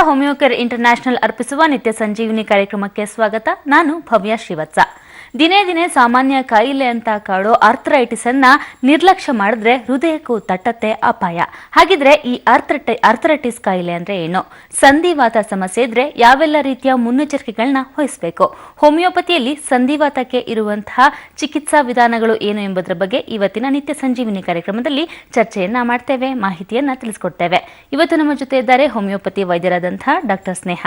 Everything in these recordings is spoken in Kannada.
ಹೋಮಿಯೋಕೇರ್ ಇಂಟರ್ನ್ಯಾಷನಲ್ ಅರ್ಪಿಸುವ ನಿತ್ಯ ಸಂಜೀವಿನಿ ಕಾರ್ಯಕ್ರಮಕ್ಕೆ ಸ್ವಾಗತ. ನಾನು ಭವ್ಯ ಶ್ರೀವತ್ಸ. ದಿನೇ ದಿನೇ ಸಾಮಾನ್ಯ ಕಾಯಿಲೆ ಅಂತ ಕಾಡೋ ಆರ್ಥರೈಟಿಸ್ ಅನ್ನ ನಿರ್ಲಕ್ಷ್ಯ ಮಾಡಿದ್ರೆ ಹೃದಯಕ್ಕೂ ತಟ್ಟತ್ತೆ ಅಪಾಯ. ಹಾಗಿದ್ರೆ ಈ ಆರ್ಥರೈಟಿಸ್ ಕಾಯಿಲೆ ಅಂದ್ರೆ ಏನು? ಸಂಧಿವಾತ ಸಮಸ್ಯೆ ಇದ್ರೆ ಯಾವೆಲ್ಲ ರೀತಿಯ ಮುನ್ನೆಚ್ಚರಿಕೆಗಳನ್ನ ವಹಿಸಬೇಕು? ಹೋಮಿಯೋಪತಿಯಲ್ಲಿ ಸಂಧಿವಾತಕ್ಕೆ ಇರುವಂತಹ ಚಿಕಿತ್ಸಾ ವಿಧಾನಗಳು ಏನು ಎಂಬುದರ ಬಗ್ಗೆ ಇವತ್ತಿನ ನಿತ್ಯ ಸಂಜೀವಿನಿ ಕಾರ್ಯಕ್ರಮದಲ್ಲಿ ಚರ್ಚೆಯನ್ನ ಮಾಡ್ತೇವೆ, ಮಾಹಿತಿಯನ್ನ ತಿಳಿಸ್ಕೊಡ್ತೇವೆ. ಇವತ್ತು ನಮ್ಮ ಜೊತೆ ಇದ್ದಾರೆ ಹೋಮಿಯೋಪತಿ ವೈದ್ಯರಾದಂತಹ ಡಾಕ್ಟರ್ ಸ್ನೇಹ.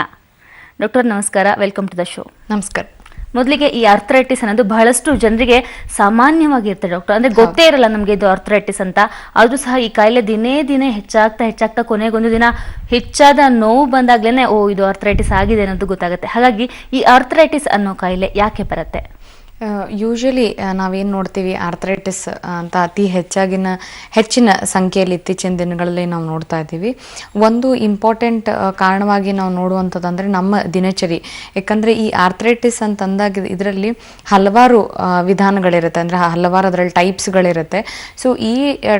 ಡಾಕ್ಟರ್ ನಮಸ್ಕಾರ, ವೆಲ್ಕಮ್ ಟು ದ ಶೋ. ನಮಸ್ಕಾರ. ಮೊದಲಿಗೆ ಈ ಆರ್ಥರೈಟಿಸ್ ಅನ್ನೋದು ಬಹಳಷ್ಟು ಜನರಿಗೆ ಸಾಮಾನ್ಯವಾಗಿರುತ್ತೆ ಡಾಕ್ಟರ್. ಅಂದ್ರೆ ಗೊತ್ತೇ ಇರಲ್ಲ ನಮಗೆ ಇದು ಆರ್ಥರೈಟಿಸ್ ಅಂತ. ಆದ್ರೂ ಸಹ ಈ ಕಾಯಿಲೆ ದಿನೇ ದಿನೇ ಹೆಚ್ಚಾಗ್ತಾ ಕೊನೆಗೊಂದು ದಿನ ಹೆಚ್ಚಾದ ನೋವು ಬಂದಾಗ್ಲೇನೆ ಇದು ಆರ್ಥರೈಟಿಸ್ ಆಗಿದೆ ಅನ್ನೋದು ಗೊತ್ತಾಗುತ್ತೆ. ಹಾಗಾಗಿ ಈ ಆರ್ಥರೈಟಿಸ್ ಅನ್ನೋ ಕಾಯಿಲೆ ಯಾಕೆ ಬರುತ್ತೆ? ಯೂಶಲಿ ನಾವೇನು ನೋಡ್ತೀವಿ, ಆರ್ಥರೈಟಿಸ್ ಅಂತ ಅತಿ ಹೆಚ್ಚಿನ ಸಂಖ್ಯೆಯಲ್ಲಿ ಇತ್ತೀಚಿನ ದಿನಗಳಲ್ಲಿ ನಾವು ನೋಡ್ತಾ ಇದ್ದೀವಿ. ಒಂದು ಇಂಪಾರ್ಟೆಂಟ್ ಕಾರಣವಾಗಿ ನಾವು ನೋಡುವಂಥದ್ದು ನಮ್ಮ ದಿನಚರಿ. ಯಾಕಂದರೆ ಈ ಆರ್ಥರೈಟಿಸ್ ಅಂತಂದಾಗ ಇದರಲ್ಲಿ ಹಲವಾರು ವಿಧಾನಗಳಿರುತ್ತೆ, ಅಂದರೆ ಹಲವಾರು ಅದರಲ್ಲಿ ಟೈಪ್ಸ್ಗಳಿರುತ್ತೆ. ಸೊ ಈ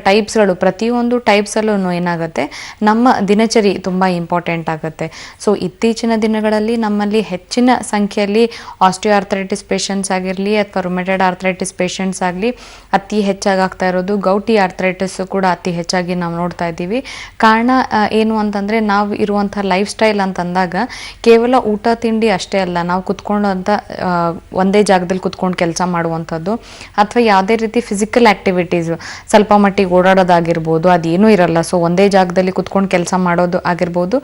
ಟೈಪ್ಸ್ಗಳು, ಪ್ರತಿಯೊಂದು ಟೈಪ್ಸಲ್ಲೂ ಏನಾಗುತ್ತೆ, ನಮ್ಮ ದಿನಚರಿ ತುಂಬ ಇಂಪಾರ್ಟೆಂಟ್ ಆಗುತ್ತೆ. ಸೊ ಇತ್ತೀಚಿನ ದಿನಗಳಲ್ಲಿ ನಮ್ಮಲ್ಲಿ ಹೆಚ್ಚಿನ ಸಂಖ್ಯೆಯಲ್ಲಿ ಆಸ್ಟಿಯೋಆರ್ಥರೈಟಿಸ್ ಪೇಷಂಟ್ಸ್ ಆಗಿರಲಿ ಅಥವಾ ರುಮೆಟೆಡ್ ಆರ್ಥರೈಟಿಸ್ ಪೇಷಂಟ್ಸ್ ಆಗಲಿ ಅತಿ ಹೆಚ್ಚಾಗಿ ಆಗ್ತಾ ಇರೋದು. ಗೌಟಿ ಆರ್ಥರೈಟಿಸ್ ಕೂಡ ಅತಿ ಹೆಚ್ಚಾಗಿ ನಾವು ನೋಡ್ತಾ ಇದ್ದೀವಿ. ಕಾರಣ ಏನು ಅಂತಂದರೆ, ನಾವು ಇರುವಂಥ ಲೈಫ್ ಸ್ಟೈಲ್ ಅಂತಂದಾಗ ಕೇವಲ ಊಟ ತಿಂಡಿ ಅಷ್ಟೇ ಅಲ್ಲ, ನಾವು ಕುತ್ಕೊಂಡು ಒಂದೇ ಜಾಗದಲ್ಲಿ ಕುತ್ಕೊಂಡು ಕೆಲಸ ಮಾಡುವಂಥದ್ದು ಅಥವಾ ಯಾವುದೇ ರೀತಿ ಫಿಸಿಕಲ್ ಆ್ಯಕ್ಟಿವಿಟೀಸ್, ಸ್ವಲ್ಪ ಮಟ್ಟಿಗೆ ಓಡಾಡೋದಾಗಿರ್ಬೋದು, ಅದೇನೂ ಇರಲ್ಲ. ಸೊ ಒಂದೇ ಜಾಗದಲ್ಲಿ ಕುತ್ಕೊಂಡು ಕೆಲಸ ಮಾಡೋದು ಆಗಿರ್ಬೋದು.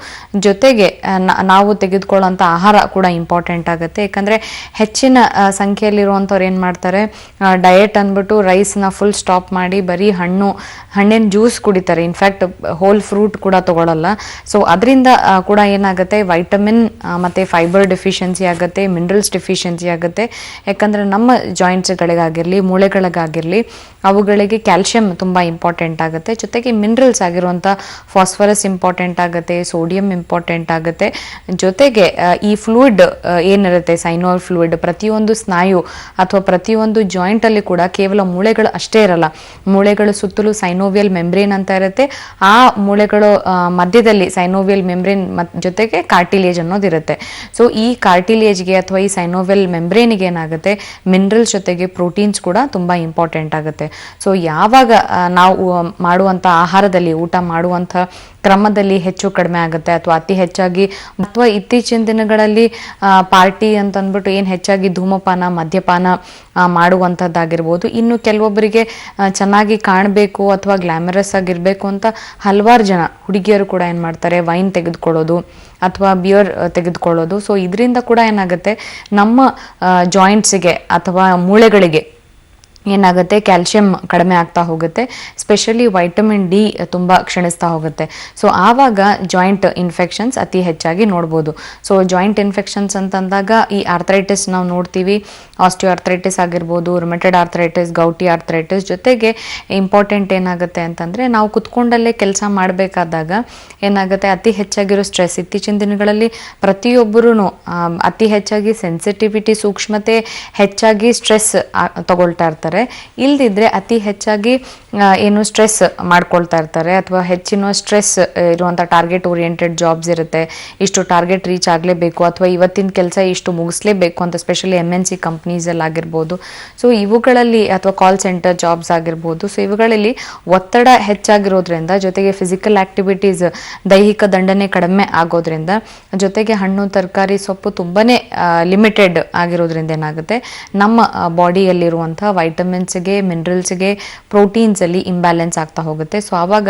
ಜೊತೆಗೆ ನಾವು ತೆಗೆದುಕೊಳ್ಳೋಂಥ ಆಹಾರ ಕೂಡ ಇಂಪಾರ್ಟೆಂಟ್ ಆಗುತ್ತೆ. ಯಾಕಂದರೆ ಹೆಚ್ಚಿನ ಸಂಖ್ಯೆಯಲ್ಲಿರುವಂಥವ್ರು ಏನು ಮಾಡ್ತಾರೆ, ಡಯಟ್ ಅಂದ್ಬಿಟ್ಟು ರೈಸ್ನ ಫುಲ್ ಸ್ಟಾಪ್ ಮಾಡಿ ಬರೀ ಹಣ್ಣಿನ ಜ್ಯೂಸ್ ಕುಡಿತಾರೆ. ಇನ್ಫ್ಯಾಕ್ಟ್ ಹೋಲ್ ಫ್ರೂಟ್ ಕೂಡ ತಗೊಳ್ಳಲ್ಲ. ಸೊ ಅದರಿಂದ ಕೂಡ ಏನಾಗುತ್ತೆ, ವೈಟಮಿನ್ ಮತ್ತು ಫೈಬರ್ ಡೆಫಿಷಿಯನ್ಸಿ ಆಗುತ್ತೆ, ಮಿನರಲ್ಸ್ ಡೆಫಿಷಿಯನ್ಸಿ ಆಗುತ್ತೆ. ಯಾಕಂದರೆ ನಮ್ಮ ಜಾಯಿಂಟ್ಸ್ಗಳಿಗಾಗಿರಲಿ, ಮೂಳೆಗಳಿಗಾಗಿರಲಿ, ಅವುಗಳಿಗೆ ಕ್ಯಾಲ್ಶಿಯಂ ತುಂಬ ಇಂಪಾರ್ಟೆಂಟ್ ಆಗುತ್ತೆ. ಜೊತೆಗೆ ಮಿನರಲ್ಸ್ ಆಗಿರುವಂಥ ಫಾಸ್ಫರಸ್ ಇಂಪಾರ್ಟೆಂಟ್ ಆಗುತ್ತೆ, ಸೋಡಿಯಂ ಇಂಪಾರ್ಟೆಂಟ್ ಆಗುತ್ತೆ. ಜೊತೆಗೆ ಈ ಫ್ಲೂಯಿಡ್ ಏನಿರುತ್ತೆ, ಸೈನೋವಿಯಲ್ ಫ್ಲೂಯಿಡ್, ಪ್ರತಿಯೊಂದು ಸ್ನಾಯು ಅಥವಾ ಪ್ರತಿಯೊಂದು ಜಾಯಿಂಟಲ್ಲಿ ಕೂಡ ಕೇವಲ ಮೂಳೆಗಳು ಅಷ್ಟೇ ಇರಲ್ಲ, ಮೂಳೆಗಳು ಸುತ್ತಲೂ ಸೈನೋವಿಯಲ್ ಮೆಂಬ್ರೇನ್ ಅಂತ ಇರುತ್ತೆ. ಆ ಮೂಳೆಗಳು ಮಧ್ಯದಲ್ಲಿ ಸೈನೋವಿಯಲ್ ಮೆಂಬ್ರೇನ್ ಜೊತೆಗೆ ಕಾರ್ಟಿಲೇಜ್ ಅನ್ನೋದಿರುತ್ತೆ. ಸೊ ಈ ಕಾರ್ಟಿಲೇಜ್ಗೆ ಅಥವಾ ಈ ಸೈನೋವಿಯಲ್ ಮೆಂಬ್ರೇನಿಗೆ ಏನಾಗುತ್ತೆ, ಮಿನರಲ್ಸ್ ಜೊತೆಗೆ ಪ್ರೋಟೀನ್ಸ್ ಕೂಡ ತುಂಬ ಇಂಪಾರ್ಟೆಂಟ್ ಆಗುತ್ತೆ. ಸೊ ಯಾವಾಗ ನಾವು ಮಾಡುವಂಥ ಆಹಾರದಲ್ಲಿ, ಊಟ ಮಾಡುವಂಥ ಕ್ರಮದಲ್ಲಿ ಹೆಚ್ಚು ಕಡಿಮೆ ಆಗುತ್ತೆ ಅಥವಾ ಅತಿ ಹೆಚ್ಚಾಗಿ, ಅಥವಾ ಇತ್ತೀಚಿನ ದಿನಗಳಲ್ಲಿ ಪಾರ್ಟಿ ಅಂತಂದ್ಬಿಟ್ಟು ಏನು ಹೆಚ್ಚಾಗಿ ಧೂಮಪಾನ, ಮದ್ಯಪಾನ ಮಾಡುವಂಥದ್ದಾಗಿರ್ಬೋದು. ಇನ್ನು ಕೆಲವೊಬ್ಬರಿಗೆ ಚೆನ್ನಾಗಿ ಕಾಣಬೇಕು ಅಥವಾ ಗ್ಲಾಮರಸ್ ಆಗಿರಬೇಕು ಅಂತ ಹಲವಾರು ಜನ ಹುಡುಗಿಯರು ಕೂಡ ಏನು ಮಾಡ್ತಾರೆ, ವೈನ್ ತೆಗೆದುಕೊಳ್ಳೋದು ಅಥವಾ ಬಿಯರ್ ತೆಗೆದುಕೊಳ್ಳೋದು. ಸೊ ಇದರಿಂದ ಕೂಡ ಏನಾಗುತ್ತೆ, ನಮ್ಮ ಜಾಯಿಂಟ್ಸಿಗೆ ಅಥವಾ ಮೂಳೆಗಳಿಗೆ ಏನಾಗುತ್ತೆ, ಕ್ಯಾಲ್ಶಿಯಂ ಕಡಿಮೆ ಆಗ್ತಾ ಹೋಗುತ್ತೆ. ಸ್ಪೆಷಲಿ ವೈಟಮಿನ್ ಡಿ ತುಂಬ ಕ್ಷೀಣಿಸ್ತಾ ಹೋಗುತ್ತೆ. ಸೊ ಆವಾಗ ಜಾಯಿಂಟ್ ಇನ್ಫೆಕ್ಷನ್ಸ್ ಅತಿ ಹೆಚ್ಚಾಗಿ ನೋಡ್ಬೋದು. ಸೊ ಜಾಯಿಂಟ್ ಇನ್ಫೆಕ್ಷನ್ಸ್ ಅಂತಂದಾಗ ಈ ಆರ್ಥರೈಟಿಸ್ ನಾವು ನೋಡ್ತೀವಿ. ಆಸ್ಟಿಯೋಆರ್ಥರೈಟಿಸ್ ಆಗಿರ್ಬೋದು, ರುಮೆಟೆಡ್ ಆರ್ಥರೈಟಿಸ್, ಗೌಟಿ ಆರ್ಥರೈಟಿಸ್. ಜೊತೆಗೆ ಇಂಪಾರ್ಟೆಂಟ್ ಏನಾಗುತ್ತೆ ಅಂತಂದರೆ, ನಾವು ಕುತ್ಕೊಂಡಲ್ಲೇ ಕೆಲಸ ಮಾಡಬೇಕಾದಾಗ ಏನಾಗುತ್ತೆ, ಅತಿ ಹೆಚ್ಚಾಗಿರೋ ಸ್ಟ್ರೆಸ್. ಇತ್ತೀಚಿನ ದಿನಗಳಲ್ಲಿ ಪ್ರತಿಯೊಬ್ಬರೂ ಅತಿ ಹೆಚ್ಚಾಗಿ ಸೆನ್ಸಿಟಿವಿಟಿ, ಸೂಕ್ಷ್ಮತೆ ಹೆಚ್ಚಾಗಿ ಸ್ಟ್ರೆಸ್ ತಗೊಳ್ತಾ ಇರ್ತಾರೆ. ಇಲ್ದಿದ್ರೆ ಅತಿ ಹೆಚ್ಚಾಗಿ ಸ್ಟ್ರೆಸ್ ಮಾಡ್ಕೊಳ್ತಾ ಇರ್ತಾರೆ ಅಥವಾ ಹೆಚ್ಚಿನ ಸ್ಟ್ರೆಸ್ ಇರುವಂಥ ಟಾರ್ಗೆಟ್ ಓರಿಯೆಂಟೆಡ್ ಜಾಬ್ಸ್ ಇರುತ್ತೆ. ಇಷ್ಟು ಟಾರ್ಗೆಟ್ ರೀಚ್ ಆಗಲೇಬೇಕು ಅಥವಾ ಇವತ್ತಿನ ಕೆಲಸ ಇಷ್ಟು ಮುಗಿಸ್ಲೇಬೇಕು ಅಂತ, ಸ್ಪೆಷಲಿ MNC ಕಂಪ್ನೀಸಲ್ಲಿ ಆಗಿರ್ಬೋದು. ಸೊ ಇವುಗಳಲ್ಲಿ ಅಥವಾ ಕಾಲ್ ಸೆಂಟರ್ ಜಾಬ್ಸ್ ಆಗಿರ್ಬೋದು. ಸೊ ಇವುಗಳಲ್ಲಿ ಒತ್ತಡ ಹೆಚ್ಚಾಗಿರೋದ್ರಿಂದ, ಜೊತೆಗೆ ಫಿಸಿಕಲ್ ಆಕ್ಟಿವಿಟೀಸ್, ದೈಹಿಕ ದಂಡನೆ ಕಡಿಮೆ ಆಗೋದ್ರಿಂದ, ಜೊತೆಗೆ ಹಣ್ಣು ತರಕಾರಿ ಸೊಪ್ಪು ತುಂಬಾ ಲಿಮಿಟೆಡ್ ಆಗಿರೋದ್ರಿಂದ ಏನಾಗುತ್ತೆ, ನಮ್ಮ ಬಾಡಿಯಲ್ಲಿರುವಂಥ ವೈಟಮಿನ್ಸ್ಗೆ, ಮಿನರಲ್ಸ್ಗೆ, ಪ್ರೋಟೀನ್ಸಲ್ಲಿ ಇಂಬ್ಯಾಲೆನ್ಸ್ ಆಗ್ತಾ ಹೋಗುತ್ತೆ. ಸೊ ಆವಾಗ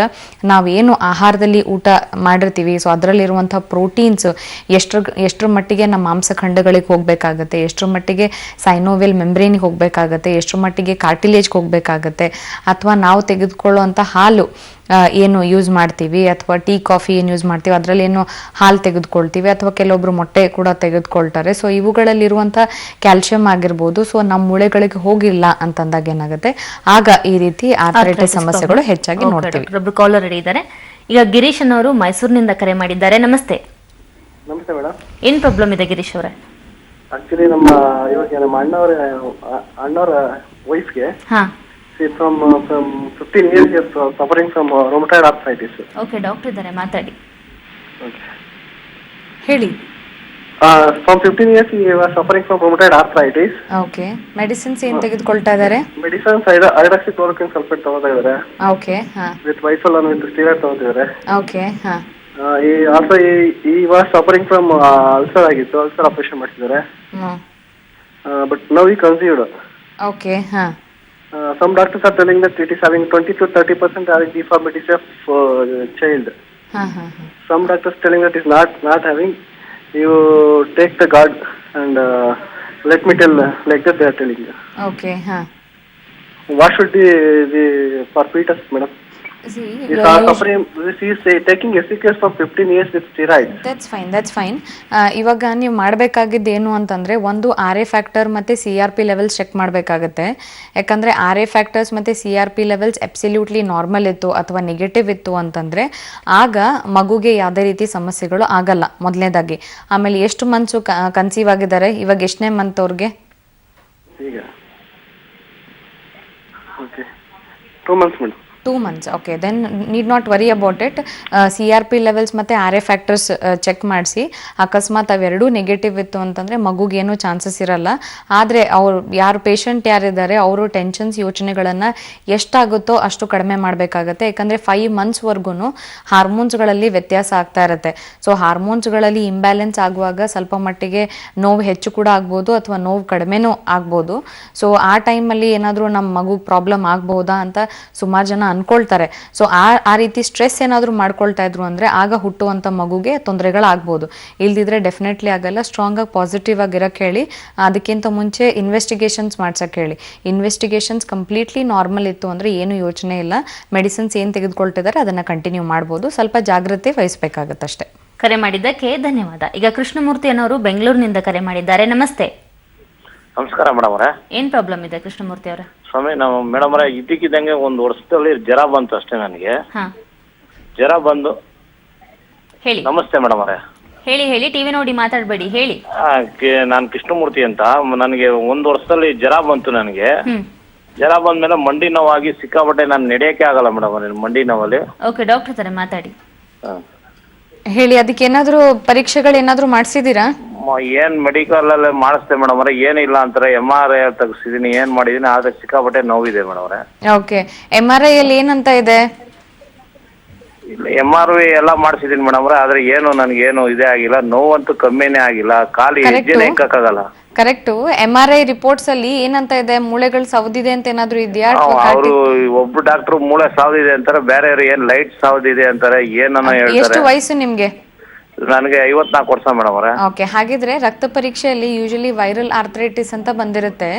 ನಾವೇನು ಆಹಾರದಲ್ಲಿ ಊಟ ಮಾಡಿರ್ತೀವಿ, ಸೊ ಅದರಲ್ಲಿರುವಂಥ ಪ್ರೋಟೀನ್ಸ್ ಎಷ್ಟರ ಮಟ್ಟಿಗೆ ನಮ್ಮ ಮಾಂಸಖಂಡಗಳಿಗೆ ಹೋಗಬೇಕಾಗತ್ತೆ, ಎಷ್ಟರ ಮಟ್ಟಿಗೆ ಸೈನೋವಿಯಲ್ ಮೆಂಬ್ರೇನಿಗೆ ಹೋಗಬೇಕಾಗತ್ತೆ, ಎಷ್ಟರ ಮಟ್ಟಿಗೆ ಕಾರ್ಟಿಲೇಜ್ಗೆ ಹೋಗಬೇಕಾಗತ್ತೆ, ಅಥವಾ ನಾವು ತೆಗೆದುಕೊಳ್ಳುವಂಥ ಹಾಲು ಏನು ಯೂಸ್ ಮಾಡ್ತೀವಿ ಅಥವಾ ಟೀ ಕಾಫಿ ಏನು ಯೂಸ್ ಮಾಡ್ತೀವಿ ಅದರಲ್ಲಿ ಏನು ಹಾಲು ತೆಗೆದುಕೊಳ್ತೀವಿ ಅಥವಾ ಕೆಲವೊಬ್ರು ಮೊಟ್ಟೆ ಕೂಡ ತೆಗೆದುಕೊಳ್ತಾರೆ. ಸೊ ಇವುಗಳಲ್ಲಿರುವಂಥ ಕ್ಯಾಲ್ಶಿಯಂ ಆಗಿರ್ಬೋದು, ಸೊ ನಮ್ಮ ಮೂಳೆಗಳಿಗೆ ಹೋಗಿಲ್ಲ ಅಂತಂದಾಗ ಏನಾಗುತ್ತೆ, ಆಗ ಈ ರೀತಿ ಆರ್ಥರೈಟಿಸ್ ಸಮಸ್ಯೆಗಳು ಹೆಚ್ಚಾಗಿ ನೋಡ್ತೀವಿ. ಒಬ್ರು ಕಾಲರ್ ರೆಡಿ ಇದ್ದಾರೆ. ಈಗ ಗಿರೀಶ್ ಅನ್ನೋರು ಮೈಸೂರಿನಿಂದ ಕರೆ ಮಾಡಿದ್ದಾರೆ. ನಮಸ್ತೆ. ನಮಸ್ತೆ ಮೇಡಮ್. ಏನ್ ಪ್ರಾಬ್ಲಮ್ ಇದೆ ಗಿರೀಶ್ ಅವರೇ? ಆಕ್ಚುಲಿ ನಮ್ಮ ಅಣ್ಣವರ ವೈಫ್ಗೆ from 15 years he is suffering from rheumatoid arthritis. Okay, doctor ಇದ್ದಾರೆ, ಮಾತಾಡಿ. Okay. ಹೇಳಿ. From 15 years he was suffering from rheumatoid arthritis. Okay, medicines ಏನು ತೆಗೆದುಕೊಳ್ತಾ ಇದ್ದಾರೆ? Medicines hydroxychloroquine sulfate ತಗೋತಾ ಇದ್ದಾರೆ. ಓಕೆ, ಹಾಂ. ವಿತ್ ವೈಸೋಲನ್ ವಿತ್ ಸ್ಟೀರಾಯ್ಡ್ ತಗೋತಿದ್ದಾರೆ. ಓಕೆ, ಹಾಂ. he was suffering from ulcer ಆಗಿತ್ತು, ಅಲ್ಸರ್ ಆಪರೇಷನ್ ಮಾಡಿಸಿದ್ದಾರೆ. But now he conceived. Okay, ಹಾಂ. Some doctors are telling that it is having 20 to 30% deformities of child. Some doctors telling that it is not having. You take the guard and let me tell like that they are telling you. Okay, huh. What should be the for fetus, madam? See, he is taking SCQS for 15 years with steroids. That's fine. ಇವಾಗ ನೀವು ಮಾಡಬೇಕಾಗಿದ್ದು ಏನು ಅಂತಂದರೆ, ಒಂದು RA ಫ್ಯಾಕ್ಟರ್ ಮತ್ತು CRP ಲೆವೆಲ್ಸ್ ಚೆಕ್ ಮಾಡಬೇಕಾಗತ್ತೆ. ಯಾಕಂದರೆ RA ಫ್ಯಾಕ್ಟರ್ಸ್ ಮತ್ತು CRP ಲೆವೆಲ್ಸ್ ಅಬ್ಸಲ್ಯೂಟ್ಲಿ ನಾರ್ಮಲ್ ಇತ್ತು ಅಥವಾ ನೆಗೆಟಿವ್ ಇತ್ತು ಅಂತಂದರೆ ಆಗ ಮಗುಗೆ ಯಾವುದೇ ರೀತಿ ಸಮಸ್ಯೆಗಳು ಆಗಲ್ಲ, ಮೊದಲನೇದಾಗಿ. ಆಮೇಲೆ ಎಷ್ಟು ಮಂತ್ಸು ಕನ್ಸೀವ್ ಆಗಿದ್ದಾರೆ? ಇವಾಗ ಎಷ್ಟನೇ ಮಂತ್ ಅವ್ರಿಗೆ? ಈಗ okay 2 months madam. 2 months. Okay, then need not worry about it. CRP levels ಮತ್ತು RA ಫ್ಯಾಕ್ಟರ್ಸ್ ಚೆಕ್ ಮಾಡಿಸಿ. ಅಕಸ್ಮಾತ್ ಅವೆರಡೂ ನೆಗೆಟಿವ್ ಇತ್ತು ಅಂತಂದರೆ ಮಗುಗೇನು ಚಾನ್ಸಸ್ ಇರಲ್ಲ. ಆದರೆ ಅವ್ರು ಯಾರು ಪೇಷಂಟ್ ಯಾರಿದ್ದಾರೆ ಅವರು ಟೆನ್ಷನ್ಸ್, ಯೋಚನೆಗಳನ್ನು ಎಷ್ಟಾಗುತ್ತೋ ಅಷ್ಟು ಕಡಿಮೆ ಮಾಡಬೇಕಾಗತ್ತೆ. ಯಾಕಂದರೆ 5 monthsವರೆಗೂ ಹಾರ್ಮೋನ್ಸ್ಗಳಲ್ಲಿ ವ್ಯತ್ಯಾಸ ಆಗ್ತಾ ಇರುತ್ತೆ. ಸೊ ಹಾರ್ಮೋನ್ಸ್ಗಳಲ್ಲಿ ಇಂಬ್ಯಾಲೆನ್ಸ್ ಆಗುವಾಗ ಸ್ವಲ್ಪ ಮಟ್ಟಿಗೆ ನೋವು ಹೆಚ್ಚು ಕೂಡ ಆಗ್ಬೋದು ಅಥವಾ ನೋವು ಕಡಿಮೆನೂ ಆಗ್ಬೋದು. ಸೊ ಆ ಟೈಮಲ್ಲಿ ಏನಾದರೂ ನಮ್ಮ ಮಗುಗೆ ಪ್ರಾಬ್ಲಮ್ ಆಗ್ಬೋದಾ ಅಂತ ಸುಮಾರು ಜನ ಅನ್ಕೊಳ್ತಾರೆ. ಸೊ ಆ ರೀತಿ ಸ್ಟ್ರೆಸ್ ಏನಾದರೂ ಮಾಡ್ಕೊಳ್ತಾ ಇದ್ರು ಅಂದರೆ ಆಗ ಹುಟ್ಟುವಂಥ ಮಗುಗೆ ತೊಂದರೆಗಳಾಗ್ಬೋದು. ಇಲ್ದಿದ್ರೆ ಡೆಫಿನೆಟ್ಲಿ ಆಗಲ್ಲ. ಸ್ಟ್ರಾಂಗ್ ಆಗಿ ಪಾಸಿಟಿವ್ ಆಗಿರೋಕ್ಕೆ ಹೇಳಿ. ಅದಕ್ಕಿಂತ ಮುಂಚೆ ಇನ್ವೆಸ್ಟಿಗೇಷನ್ಸ್ ಮಾಡ್ಸೋಕ್ಕೆ ಹೇಳಿ. ಇನ್ವೆಸ್ಟಿಗೇಷನ್ಸ್ ಕಂಪ್ಲೀಟ್ಲಿ ನಾರ್ಮಲ್ ಇತ್ತು ಅಂದರೆ ಏನು ಯೋಚನೆ ಇಲ್ಲ. ಮೆಡಿಸಿನ್ಸ್ ಏನು ತೆಗೆದುಕೊಳ್ತಿದ್ದಾರೆ ಅದನ್ನು ಕಂಟಿನ್ಯೂ ಮಾಡ್ಬೋದು. ಸ್ವಲ್ಪ ಜಾಗ್ರತೆ ವಹಿಸಬೇಕಾಗತ್ತಷ್ಟೇ. ಕರೆ ಮಾಡಿದ್ದಕ್ಕೆ ಧನ್ಯವಾದ. ಈಗ ಕೃಷ್ಣಮೂರ್ತಿ ಅನ್ನೋರು ಬೆಂಗಳೂರಿನಿಂದ ಕರೆ ಮಾಡಿದ್ದಾರೆ. ನಮಸ್ತೆ. ನಮಸ್ಕಾರ ಮೇಡಮ್ ಅವರೇ. ಏನ್ ಪ್ರಾಬ್ಲಮ್ ಇದೆ ಕೃಷ್ಣಮೂರ್ತಿ ಅವರ? ಸ್ವಾಮಿ, ನಾವು ಮೇಡಮ್ ಅವರೇ ಇದ್ದಕ್ಕಿದ್ದಂಗೆ 1 ವರ್ಷದಲ್ಲಿ ಜ್ವರ ಬಂತು ಅಷ್ಟೇ ನನಗೆ. ಜ್ವರ ಬಂದು. ಹೇಳಿ. ನಮಸ್ತೆ ಮೇಡಮ್ ಅವರೇ. ಹೇಳಿ ಟಿವಿ ನೋಡಿ ಮಾತಾಡಬೇಡಿ, ಹೇಳಿ. ನಾನು ಕೃಷ್ಣಮೂರ್ತಿ ಅಂತ. ನನಗೆ 1 ವರ್ಷದಲ್ಲಿ ಜ್ವರ ಬಂತು ನನಗೆ. ಜ್ವರ ಬಂದ್ಮೇಲೆ ಮಂಡಿ ನೋವಾಗಿ ಸಿಕ್ಕಾಪಟ್ಟೆ ನಾನು ನಡೆಯಕ್ಕೆ ಆಗಲ್ಲ ಮೇಡಮ್ ಅವರೇ, ಮಂಡಿ ನೋವಲ್ಲಿ. ಓಕೆ, ಡಾಕ್ಟರ್ ತರ ಮಾತಾಡಿ. ಹೇಳಿ, ಅದಕ್ಕೆ ಏನಾದರೂ ಪರೀಕ್ಷೆಗಳು ಏನಾದರೂ ಮಾಡಿಸಿದ್ದೀರಾ? ಏನ್ ಮೆಡಿಕಲ್ ಅಲ್ಲಿ ಮಾಡಿಸ್ತೆ ಮೇಡಮ್ ಅವರೇ, ಏನಿಲ್ಲ ಅಂತಾರೆ. MRI ತೆಗಿಸಿದೀನಿ, ಏನ್ ಮಾಡಿದೀನಿ, ಆದ್ರೆ ಸಿಕ್ಕಾಪಟ್ಟೆ ನೋವಿದೆ ಮೇಡಮ್ ಅವರೇ. ಓಕೆ, MRI ಅಲ್ಲಿ ಏನಂತ ಇದೆ? MRI ಎಲ್ಲ ಮಾಡಿಸಿದೀನಿ ಮೇಡಮ್ ಅವರೇ, ಆದ್ರೆ ಏನು ನನಗೇನು ಇದೇ ಆಗಿಲ್ಲ. ನೋವಂತೂ ಕಮ್ಮಿನೇ ಆಗಿಲ್ಲ. ಖಾಲಿ ಹೆಜ್ಜೆನೇ ಇಕ್ಕಾಗಲ್ಲ. ಕರೆಕ್ಟು. MRI ರಿಪೋರ್ಟ್ಸ್ ಅಲ್ಲಿ ಏನಂತ ಇದೆ? ಮೂಳೆಗಳು ಸವದಿದೆ ಅಂತ ಏನಾದ್ರು ಇದೆಯಾ? ಅವರು ಒಬ್ರು ಡಾಕ್ಟರ್ ಮೂಳೆ ಸಾವದಿದೆ ಅಂತಾರೆ, ಬೇರೆಯವರು ಏನ್ ಲೈಟ್ ಸಾವದಿದೆ ಅಂತಾರೆ, ಏನನ್ನ ಹೇಳ್ತಾರೆ. ಎಷ್ಟು ವಯಸ್ಸು ನಿಮ್ಗೆ? ನನಗೆ 54 ವರ್ಷ ಮೇಡಮ್ ಅವರೇ. ಓಕೆ, ಹಾಗಿದ್ರೆ ರಕ್ತ ಪರೀಕ್ಷೆಯಲ್ಲಿ ಯೂಶಲಿ ವೈರಲ್ ಆರ್ಥರೈಟಿಸ್ ಅಂತ ಬಂದಿರುತ್ತೆ.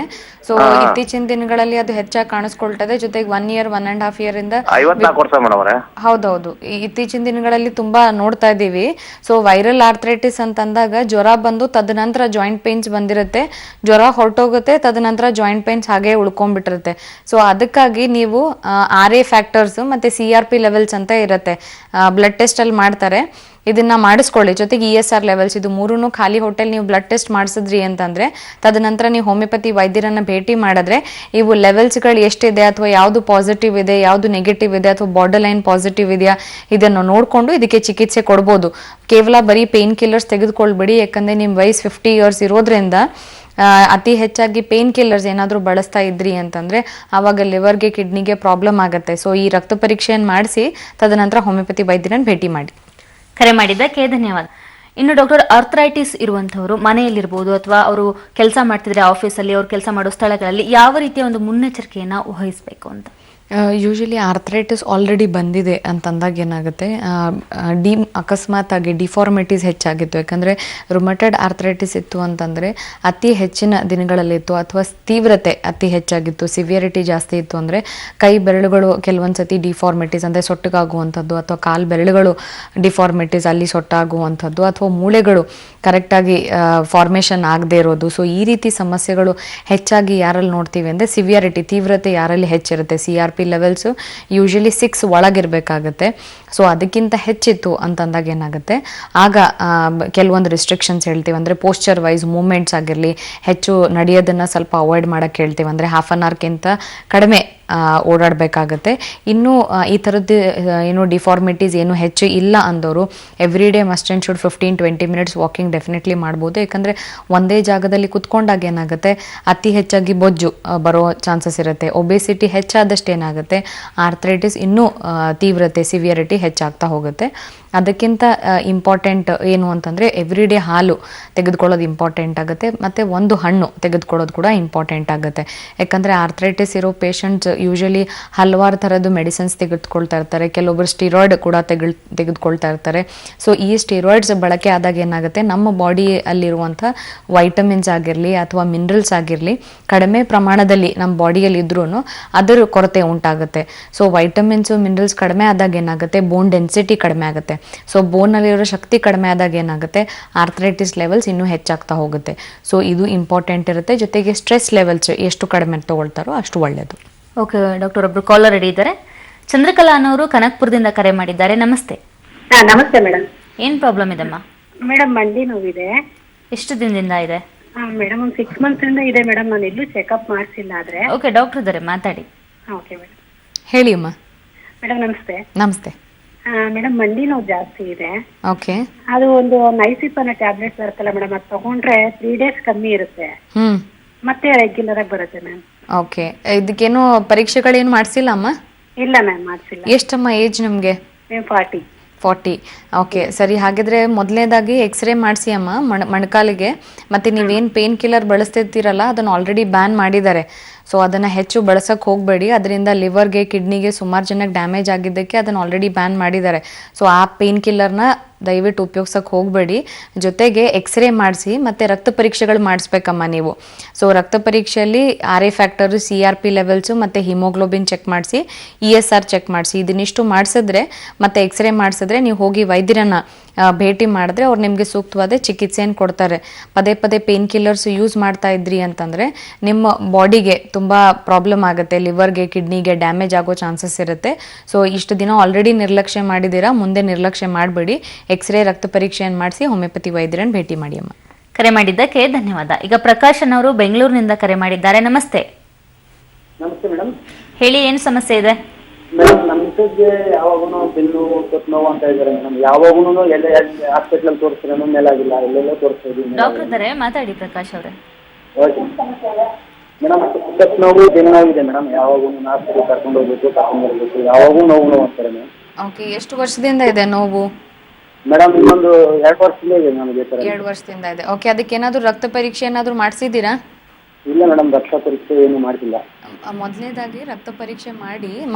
ಸೊ ಇತ್ತೀಚಿನ ದಿನಗಳಲ್ಲಿ ಅದು ಹೆಚ್ಚಾಗಿ ಕಾಣಿಸ್ಕೊಳ್ತದೆ. ಜೊತೆಗೆ 1 year 1.5 year ಇಂದ 54 ವರ್ಷ ಮೇಡಮ್ ಅವರೇ. ಹೌದೌದು, ಇತ್ತೀಚಿನ ದಿನಗಳಲ್ಲಿ ತುಂಬಾ ನೋಡ್ತಾ ಇದ್ದೀವಿ. ಸೊ ವೈರಲ್ ಆರ್ಥರೈಟಿಸ್ ಅಂತಂದಾಗ ಜ್ವರ ಬಂದು ತದನಂತರ ಜಾಯಿಂಟ್ ಪೇನ್ಸ್ ಬಂದಿರುತ್ತೆ, ಜ್ವರ ಹೊರಟೋಗುತ್ತೆ, ತದನಂತರ ಜಾಯಿಂಟ್ ಪೇನ್ಸ್ ಹಾಗೆ ಉಳ್ಕೊಂಡ್ಬಿಟ್ಟಿರುತ್ತೆ. ಸೊ ಅದಕ್ಕಾಗಿ ನೀವು RA ಫ್ಯಾಕ್ಟರ್ಸ್ ಮತ್ತೆ CRP ಲೆವೆಲ್ಸ್ ಅಂತ ಇರುತ್ತೆ, ಬ್ಲಡ್ ಟೆಸ್ಟ್ ಅಲ್ಲಿ ಮಾಡ್ತಾರೆ. ಇದನ್ನ ಮಾಡಿಸ್ಕೊಳ್ಳಿ. ಜೊತೆಗೆ ESR ಲೆವೆಲ್ಸ್, ಇದು ಮೂರೂ ಖಾಲಿ ಹೊಟ್ಟೆಲ್ ನೀವು ಬ್ಲಡ್ ಟೆಸ್ಟ್ ಮಾಡಿಸಿದ್ರಿ ಅಂತಂದ್ರೆ ತದನಂತರ ನೀವು ಹೋಮಿಯೋಪತಿ ವೈದ್ಯರನ್ನ ಭೇಟಿ ಮಾಡಿದ್ರೆ ಇವು ಲೆವೆಲ್ಸ್ಗಳು ಎಷ್ಟಿದೆ ಅಥವಾ ಯಾವುದು ಪಾಸಿಟಿವ್ ಇದೆ, ಯಾವುದು ನೆಗೆಟಿವ್ ಇದೆ ಅಥವಾ ಬಾರ್ಡರ್ ಲೈನ್ ಪಾಸಿಟಿವ್ ಇದೆಯಾ ಇದನ್ನು ನೋಡಿಕೊಂಡು ಇದಕ್ಕೆ ಚಿಕಿತ್ಸೆ ಕೊಡ್ಬೋದು. ಕೇವಲ ಬರೀ ಪೇನ್ ಕಿಲ್ಲರ್ಸ್ ತೆಗೆದುಕೊಳ್ಬೇಡಿ. ಯಾಕಂದ್ರೆ ನಿಮ್ಮ ವಯಸ್ಸು 50 years ಇರೋದ್ರಿಂದ ಅತಿ ಹೆಚ್ಚಾಗಿ ಪೇನ್ ಕಿಲ್ಲರ್ಸ್ ಏನಾದರೂ ಬಳಸ್ತಾ ಇದ್ರಿ ಅಂತಂದರೆ ಆವಾಗ ಲಿವರ್ಗೆ, ಕಿಡ್ನಿಗೆ ಪ್ರಾಬ್ಲಮ್ ಆಗುತ್ತೆ. ಸೊ ಈ ರಕ್ತ ಪರೀಕ್ಷೆಯನ್ನು ಮಾಡಿಸಿ ತದನಂತರ ಹೋಮಿಯೋಪತಿ ವೈದ್ಯರನ್ನು ಭೇಟಿ ಮಾಡಿ. ಕರೆ ಮಾಡಿದ್ದಕ್ಕೆ ಧನ್ಯವಾದ. ಇನ್ನು ಡಾಕ್ಟರ್, ಆರ್ಥರೈಟಿಸ್ ಇರುವಂಥವರು ಮನೆಯಲ್ಲಿರ್ಬೋದು ಅಥವಾ ಅವರು ಕೆಲಸ ಮಾಡ್ತಿದ್ರೆ ಆಫೀಸಲ್ಲಿ, ಅವ್ರು ಕೆಲಸ ಮಾಡೋ ಸ್ಥಳಗಳಲ್ಲಿ ಯಾವ ರೀತಿಯ ಒಂದು ಮುನ್ನೆಚ್ಚರಿಕೆಯನ್ನು ವಹಿಸಬೇಕು ಅಂತ? ಯೂಶಲಿ ಆರ್ಥರೈಟಿಸ್ ಆಲ್ರೆಡಿ ಬಂದಿದೆ ಅಂತಂದಾಗ ಏನಾಗುತ್ತೆ, ಅಕಸ್ಮಾತ್ ಆಗಿ ಡಿಫಾರ್ಮಿಟೀಸ್ ಹೆಚ್ಚಾಗಿತ್ತು. ಯಾಕಂದರೆ ರುಮಟೆಡ್ ಆರ್ಥರೈಟಿಸ್ ಇತ್ತು ಅಂತಂದರೆ ಅತಿ ಹೆಚ್ಚಿನ ದಿನಗಳಲ್ಲಿತ್ತು ಅಥವಾ ತೀವ್ರತೆ ಅತಿ ಹೆಚ್ಚಾಗಿತ್ತು, ಸಿವಿಯರಿಟಿ ಜಾಸ್ತಿ ಇತ್ತು ಅಂದರೆ ಕೈ ಬೆರಳುಗಳು ಕೆಲವೊಂದು ಸತಿ ಡಿಫಾರ್ಮಿಟೀಸ್ ಅಂದರೆ ಸೊಟ್ಟಗಾಗುವಂಥದ್ದು ಅಥವಾ ಕಾಲು ಬೆರಳುಗಳು ಡಿಫಾರ್ಮಿಟೀಸ್ ಅಲ್ಲಿ ಸೊಟ್ಟಾಗುವಂಥದ್ದು ಅಥವಾ ಮೂಳೆಗಳು ಕರೆಕ್ಟಾಗಿ ಫಾರ್ಮೇಷನ್ ಆಗದೆ ಇರೋದು. ಸೊ ಈ ರೀತಿ ಸಮಸ್ಯೆಗಳು ಹೆಚ್ಚಾಗಿ ಯಾರಲ್ಲಿ ನೋಡ್ತೀವಿ ಅಂದರೆ ಸಿವಿಯರಿಟಿ, ತೀವ್ರತೆ ಯಾರಲ್ಲಿ ಹೆಚ್ಚಿರುತ್ತೆ. CRP levels usually 6 ಒಳಗಿರಬೇಕಾಗತ್ತೆ. ಸೊ ಅದಕ್ಕಿಂತ ಹೆಚ್ಚಿತ್ತು ಅಂತಂದಾಗ ಏನಾಗುತ್ತೆ, ಆಗ ಕೆಲವೊಂದು ರಿಸ್ಟ್ರಿಕ್ಷನ್ಸ್ ಹೇಳ್ತೀವಿ. ಅಂದರೆ ಪೋಸ್ಚರ್ ವೈಸ್ ಮೂಮೆಂಟ್ಸ್ ಆಗಿರಲಿ, ಹೆಚ್ಚು ನಡೆಯೋದನ್ನು ಸ್ವಲ್ಪ ಅವಾಯ್ಡ್ ಮಾಡೋಕ್ಕೆ ಹೇಳ್ತೀವಿ. ಅಂದರೆ 1/2 hourಕ್ಕಿಂತ ಕಡಿಮೆ ಓಡಾಡಬೇಕಾಗತ್ತೆ. ಇನ್ನು ಈ ಥರದ್ದು ಏನು ಡಿಫಾರ್ಮಿಟೀಸ್ ಏನು ಹೆಚ್ಚು ಇಲ್ಲ ಅಂದವರು every day must and should 15-20 minutes walking definitely ಮಾಡ್ಬೋದು. ಯಾಕಂದರೆ ಒಂದೇ ಜಾಗದಲ್ಲಿ ಕುತ್ಕೊಂಡಾಗ ಏನಾಗುತ್ತೆ, ಅತಿ ಹೆಚ್ಚಾಗಿ ಬೊಜ್ಜು ಬರೋ ಚಾನ್ಸಸ್ ಇರುತ್ತೆ. ಒಬೇಸಿಟಿ ಹೆಚ್ಚಾದಷ್ಟು ಏನಾಗುತ್ತೆ, ಆರ್ಥ್ರೈಟಿಸ್ ಇನ್ನೂ ತೀವ್ರತೆ ಸಿವಿಯರಿಟಿ ಹೆಚ್ಚಾಗ್ತಾ ಹೋಗುತ್ತೆ. ಅದಕ್ಕಿಂತ ಇಂಪಾರ್ಟೆಂಟ್ ಏನು ಅಂತಂದರೆ ಎವ್ರಿ ಡೇ ಹಾಲು ತೆಗೆದುಕೊಳ್ಳೋದು ಇಂಪಾರ್ಟೆಂಟ್ ಆಗುತ್ತೆ, ಮತ್ತು ಒಂದು ಹಣ್ಣು ತೆಗೆದುಕೊಳ್ಳೋದು ಕೂಡ ಇಂಪಾರ್ಟೆಂಟ್ ಆಗುತ್ತೆ. ಯಾಕಂದರೆ ಆರ್ಥ್ರೈಟಿಸ್ ಇರೋ ಪೇಷಂಟ್ಸ್ ಯೂಶಲಿ ಹಲವಾರು ಥರದ್ದು ಮೆಡಿಸಿನ್ಸ್ ತೆಗೆದುಕೊಳ್ತಾ ಇರ್ತಾರೆ. ಕೆಲವೊಬ್ಬರು ಸ್ಟಿರಾಯ್ಡ್ ಕೂಡ ತೆಗೆದುಕೊಳ್ತಾ ಇರ್ತಾರೆ. ಸೊ ಈ ಸ್ಟಿರಾಯ್ಡ್ಸ್ ಬಳಕೆ ಆದಾಗ ಏನಾಗುತ್ತೆ, ನಮ್ಮ ಬಾಡಿಯಲ್ಲಿರುವಂಥ ವೈಟಮಿನ್ಸ್ ಆಗಿರಲಿ ಅಥವಾ ಮಿನರಲ್ಸ್ ಆಗಿರಲಿ ಕಡಿಮೆ ಪ್ರಮಾಣದಲ್ಲಿ ನಮ್ಮ ಬಾಡಿಯಲ್ಲಿ ಇದ್ರೂ ಅದರ ಕೊರತೆ ಉಂಟಾಗುತ್ತೆ. ಸೊ ವೈಟಮಿನ್ಸು ಮಿನರಲ್ಸ್ ಕಡಿಮೆ ಆದಾಗ ಏನಾಗುತ್ತೆ, ಬೋನ್ ಡೆನ್ಸಿಟಿ ಕಡಿಮೆ ಆಗುತ್ತೆ. ಸೊ ಬೋನ್ನಲ್ಲಿರೋ ಶಕ್ತಿ ಕಡಿಮೆ ಆದಾಗ ಏನಾಗುತ್ತೆ, ಆರ್ಥ್ರೈಟಿಸ್ ಲೆವೆಲ್ಸ್ ಇನ್ನೂ ಹೆಚ್ಚಾಗ್ತಾ ಹೋಗುತ್ತೆ. ಸೊ ಇದು ಇಂಪಾರ್ಟೆಂಟ್ ಇರುತ್ತೆ. ಜೊತೆಗೆ ಸ್ಟ್ರೆಸ್ ಲೆವೆಲ್ಸ್ ಎಷ್ಟು ಕಡಿಮೆ ತಗೊಳ್ತಾರೋ ಅಷ್ಟು ಒಳ್ಳೆಯದು. ಓಕೆ ಡಾಕ್ಟರ್, ಒಬ್ರು ಕಾಲರ್ ರೆಡಿ ಇದ್ದಾರೆ. ಚಂದ್ರಕಲಾ ಅನ್ನೋರು ಕನಕ್ಪುರದಿಂದ ಕರೆ ಮಾಡಿದ್ದಾರೆ. ನಮಸ್ತೆ. ನಮಸ್ತೆ ಮೇಡಮ್. ಏನ್ ಪ್ರಾಬ್ಲಮ್ ಇದೆಮ್ಮ? ಮೇಡಮ್ ಮಂಡಿ ನೋವಿದೆ. ಎಷ್ಟು ದಿನದಿಂದ ಇದೆ? ಮೇಡಮ್ ಒಂದು 6 months ಇಂದ ಇದೆ ಮೇಡಮ್. ನಾನು ಎಲ್ಲೂ ಚೆಕಪ್ ಮಾಡಿಸಿಲ್ಲ. ಆದ್ರೆ ಓಕೆ, ಡಾಕ್ಟರ್ ಇದ್ದಾರೆ, ಮಾತಾಡಿ. Okay madam. ಹೇಳಿ ಅಮ್ಮ. ಮೇಡಮ್ ನಮಸ್ತೆ. ನಮಸ್ತೆ. ಮೇಡಮ್ ಮಂಡಿ ನೋವು ಜಾಸ್ತಿ ಇದೆ. ಓಕೆ. ಅದು ಒಂದು ನೈಸಿಪ್ ಅನ್ನೋ ಟ್ಯಾಬ್ಲೆಟ್ ಬರುತ್ತಲ್ಲ ಮೇಡಮ್, ಅದು ತಗೊಂಡ್ರೆ 3 days ಕಮ್ಮಿ ಇರುತ್ತೆ, ಮತ್ತೆ ರೆಗ್ಯುಲರ್ ಆಗಿ ಬರುತ್ತೆ ಮ್ಯಾಮ್. ಓಕೆ. ಇದಕ್ಕೇನು ಪರೀಕ್ಷೆಗಳೇನು ಮಾಡಿಸಿಲ್ಲ ಅಮ್ಮ? ಇಲ್ಲ ಮ್ಯಾಮ್, ಮಾಡಿಸಿಲ್ಲ. ಎಷ್ಟಮ್ಮ ಏಜ್ ನಿಮಗೆ? 40. ಓಕೆ, ಸರಿ. ಹಾಗಿದ್ರೆ ಮೊದಲನೇದಾಗಿ ಎಕ್ಸ್ರೇ ಮಾಡಿಸಿ ಅಮ್ಮ ಮೊಣಕಾಲಿಗೆ. ಮತ್ತು ನೀವೇನು ಪೇನ್ ಕಿಲ್ಲರ್ ಬಳಸ್ತಿರ್ತೀರಲ್ಲ ಅದನ್ನು ಆಲ್ರೆಡಿ ಬ್ಯಾನ್ ಮಾಡಿದ್ದಾರೆ. ಸೊ ಅದನ್ನು ಹೆಚ್ಚು ಬಳಸೋಕ್ಕೆ ಹೋಗಬೇಡಿ. ಅದರಿಂದ ಲಿವರ್ಗೆ ಕಿಡ್ನಿಗೆ ಸುಮಾರು ಜನಕ್ಕೆ ಡ್ಯಾಮೇಜ್ ಆಗಿದ್ದಕ್ಕೆ ಅದನ್ನು ಆಲ್ರೆಡಿ ಬ್ಯಾನ್ ಮಾಡಿದ್ದಾರೆ. ಸೊ ಆ ಪೇನ್ ಕಿಲ್ಲರ್ನ ದಯವಿಟ್ಟು ಉಪಯೋಗಿಸೋಕೆ ಹೋಗಬೇಡಿ. ಜೊತೆಗೆ ಎಕ್ಸ್ರೇ ಮಾಡಿಸಿ ಮತ್ತು ರಕ್ತ ಪರೀಕ್ಷೆಗಳು ಮಾಡಿಸ್ಬೇಕಮ್ಮ ನೀವು. ಸೊ ರಕ್ತ ಪರೀಕ್ಷೆಯಲ್ಲಿ RA ಫ್ಯಾಕ್ಟರು, CRP ಲೆವೆಲ್ಸು ಮತ್ತು ಹಿಮೋಗ್ಲೋಬಿನ್ ಚೆಕ್ ಮಾಡಿಸಿ, ESR ಚೆಕ್ ಮಾಡಿಸಿ. ಇದನ್ನಿಷ್ಟು ಮಾಡಿಸಿದ್ರೆ ಮತ್ತು ಎಕ್ಸ್ರೇ ಮಾಡಿಸಿದ್ರೆ ನೀವು ಹೋಗಿ ವೈದ್ಯರನ್ನು ಭೇಟಿ ಮಾಡಿದ್ರೆ ಅವ್ರು ನಿಮಗೆ ಸೂಕ್ತವಾದ ಚಿಕಿತ್ಸೆಯನ್ನು ಕೊಡ್ತಾರೆ. ಪದೇ ಪದೇ ಪೇನ್ ಕಿಲ್ಲರ್ಸ್ ಯೂಸ್ ಮಾಡ್ತಾ ಇದ್ರಿ ಅಂತಂದರೆ ನಿಮ್ಮ ಬಾಡಿಗೆ ತುಂಬ ಪ್ರಾಬ್ಲಮ್ ಆಗುತ್ತೆ. ಲಿವರ್ಗೆ ಕಿಡ್ನಿಗೆ ಡ್ಯಾಮೇಜ್ ಆಗೋ ಚಾನ್ಸಸ್ ಇರುತ್ತೆ. ಸೊ ಇಷ್ಟು ದಿನ ಆಲ್ರೆಡಿ ನಿರ್ಲಕ್ಷ್ಯ ಮಾಡಿದ್ದೀರಾ, ಮುಂದೆ ನಿರ್ಲಕ್ಷ್ಯ ಮಾಡಬೇಡಿ. ಎಕ್ಸ್ರೇ ರಕ್ತ ಪರೀಕ್ಷೆಯನ್ನು ಮಾಡಿಸಿ ಹೋಮಿಯೋಪತಿ ವೈದ್ಯರನ್ನು ಭೇಟಿ ಮಾಡಿ ಅಮ್ಮ. ಕರೆ ಮಾಡಿದ್ದಕ್ಕೆ ಧನ್ಯವಾದ. ಈಗ ಪ್ರಕಾಶ್ ಅನ್ನೋರು ಬೆಂಗಳೂರಿನಿಂದ ಕರೆ ಮಾಡಿದ್ದಾರೆ. ನಮಸ್ತೆ. ನಮಸ್ತೆ ಮೇಡಮ್. ಹೇಳಿ, ಏನು ಸಮಸ್ಯೆ ಇದೆ? ಮೇಡಮ್ ನಮ್ಮ ಮಿಸಸ್ಗೆ ಯಾವಾಗೂ ಬೆನ್ನು ಕೊಟ್ಟು ನೋವು ಅಂತ ಇದ್ದಾರೆ ಮೇಡಮ್. ಯಾವಾಗೂ ಎಲ್ಲ ಹಾಸ್ಪಿಟ್ಲಲ್ಲಿ ತೋರಿಸ್ತಾರೆ, ಮೇಲಾಗಿಲ್ಲ, ಎಲ್ಲೆಲ್ಲ ತೋರಿಸ್ತೀವಿ. ಡಾಕ್ಟರ್ ಇದ್ದಾರೆ, ಮಾತಾಡಿ ಪ್ರಕಾಶ್ ಅವರೇ. Okay madam. ಕೊಟ್ಟು ನೋವು, ಬೆನ್ನು ನೋವಿದೆ ಮೇಡಮ್. ಯಾವಾಗೂ ಹಾಸ್ಪಿಟಲ್ ಕರ್ಕೊಂಡು ಹೋಗ್ಬೇಕು, ಕರ್ಕೊಂಡು ಬರಬೇಕು, ಯಾವಾಗೂ ನೋವು ಅಂತಾರೆ ಮೇಡಮ್. ಓಕೆ. ಎಷ್ಟು ವರ್ಷದಿಂದ ಇದೆ ನೋವು? ಮೇಡಮ್ ಇನ್ನೊಂದು 2 ವರ್ಷದಿಂದ ಇದೆ ನನಗೆ. 2 ವರ್ಷದಿಂದ ಇದೆ. ಓಕೆ. ಅದಕ್ಕೇನಾದರೂ ರಕ್ತ ಪರೀಕ್ಷೆ ಏನಾದರೂ ಮಾಡಿಸಿದ್ದೀರಾ? ಇಲ್ಲ ಮೇಡಮ್, ರಕ್ತ ಪರೀಕ್ಷೆ ಏನು ಮಾಡಿಲ್ಲ. ಮೊದಲನೇದಾಗಿ ರಕ್ತ ಪರೀಕ್ಷೆ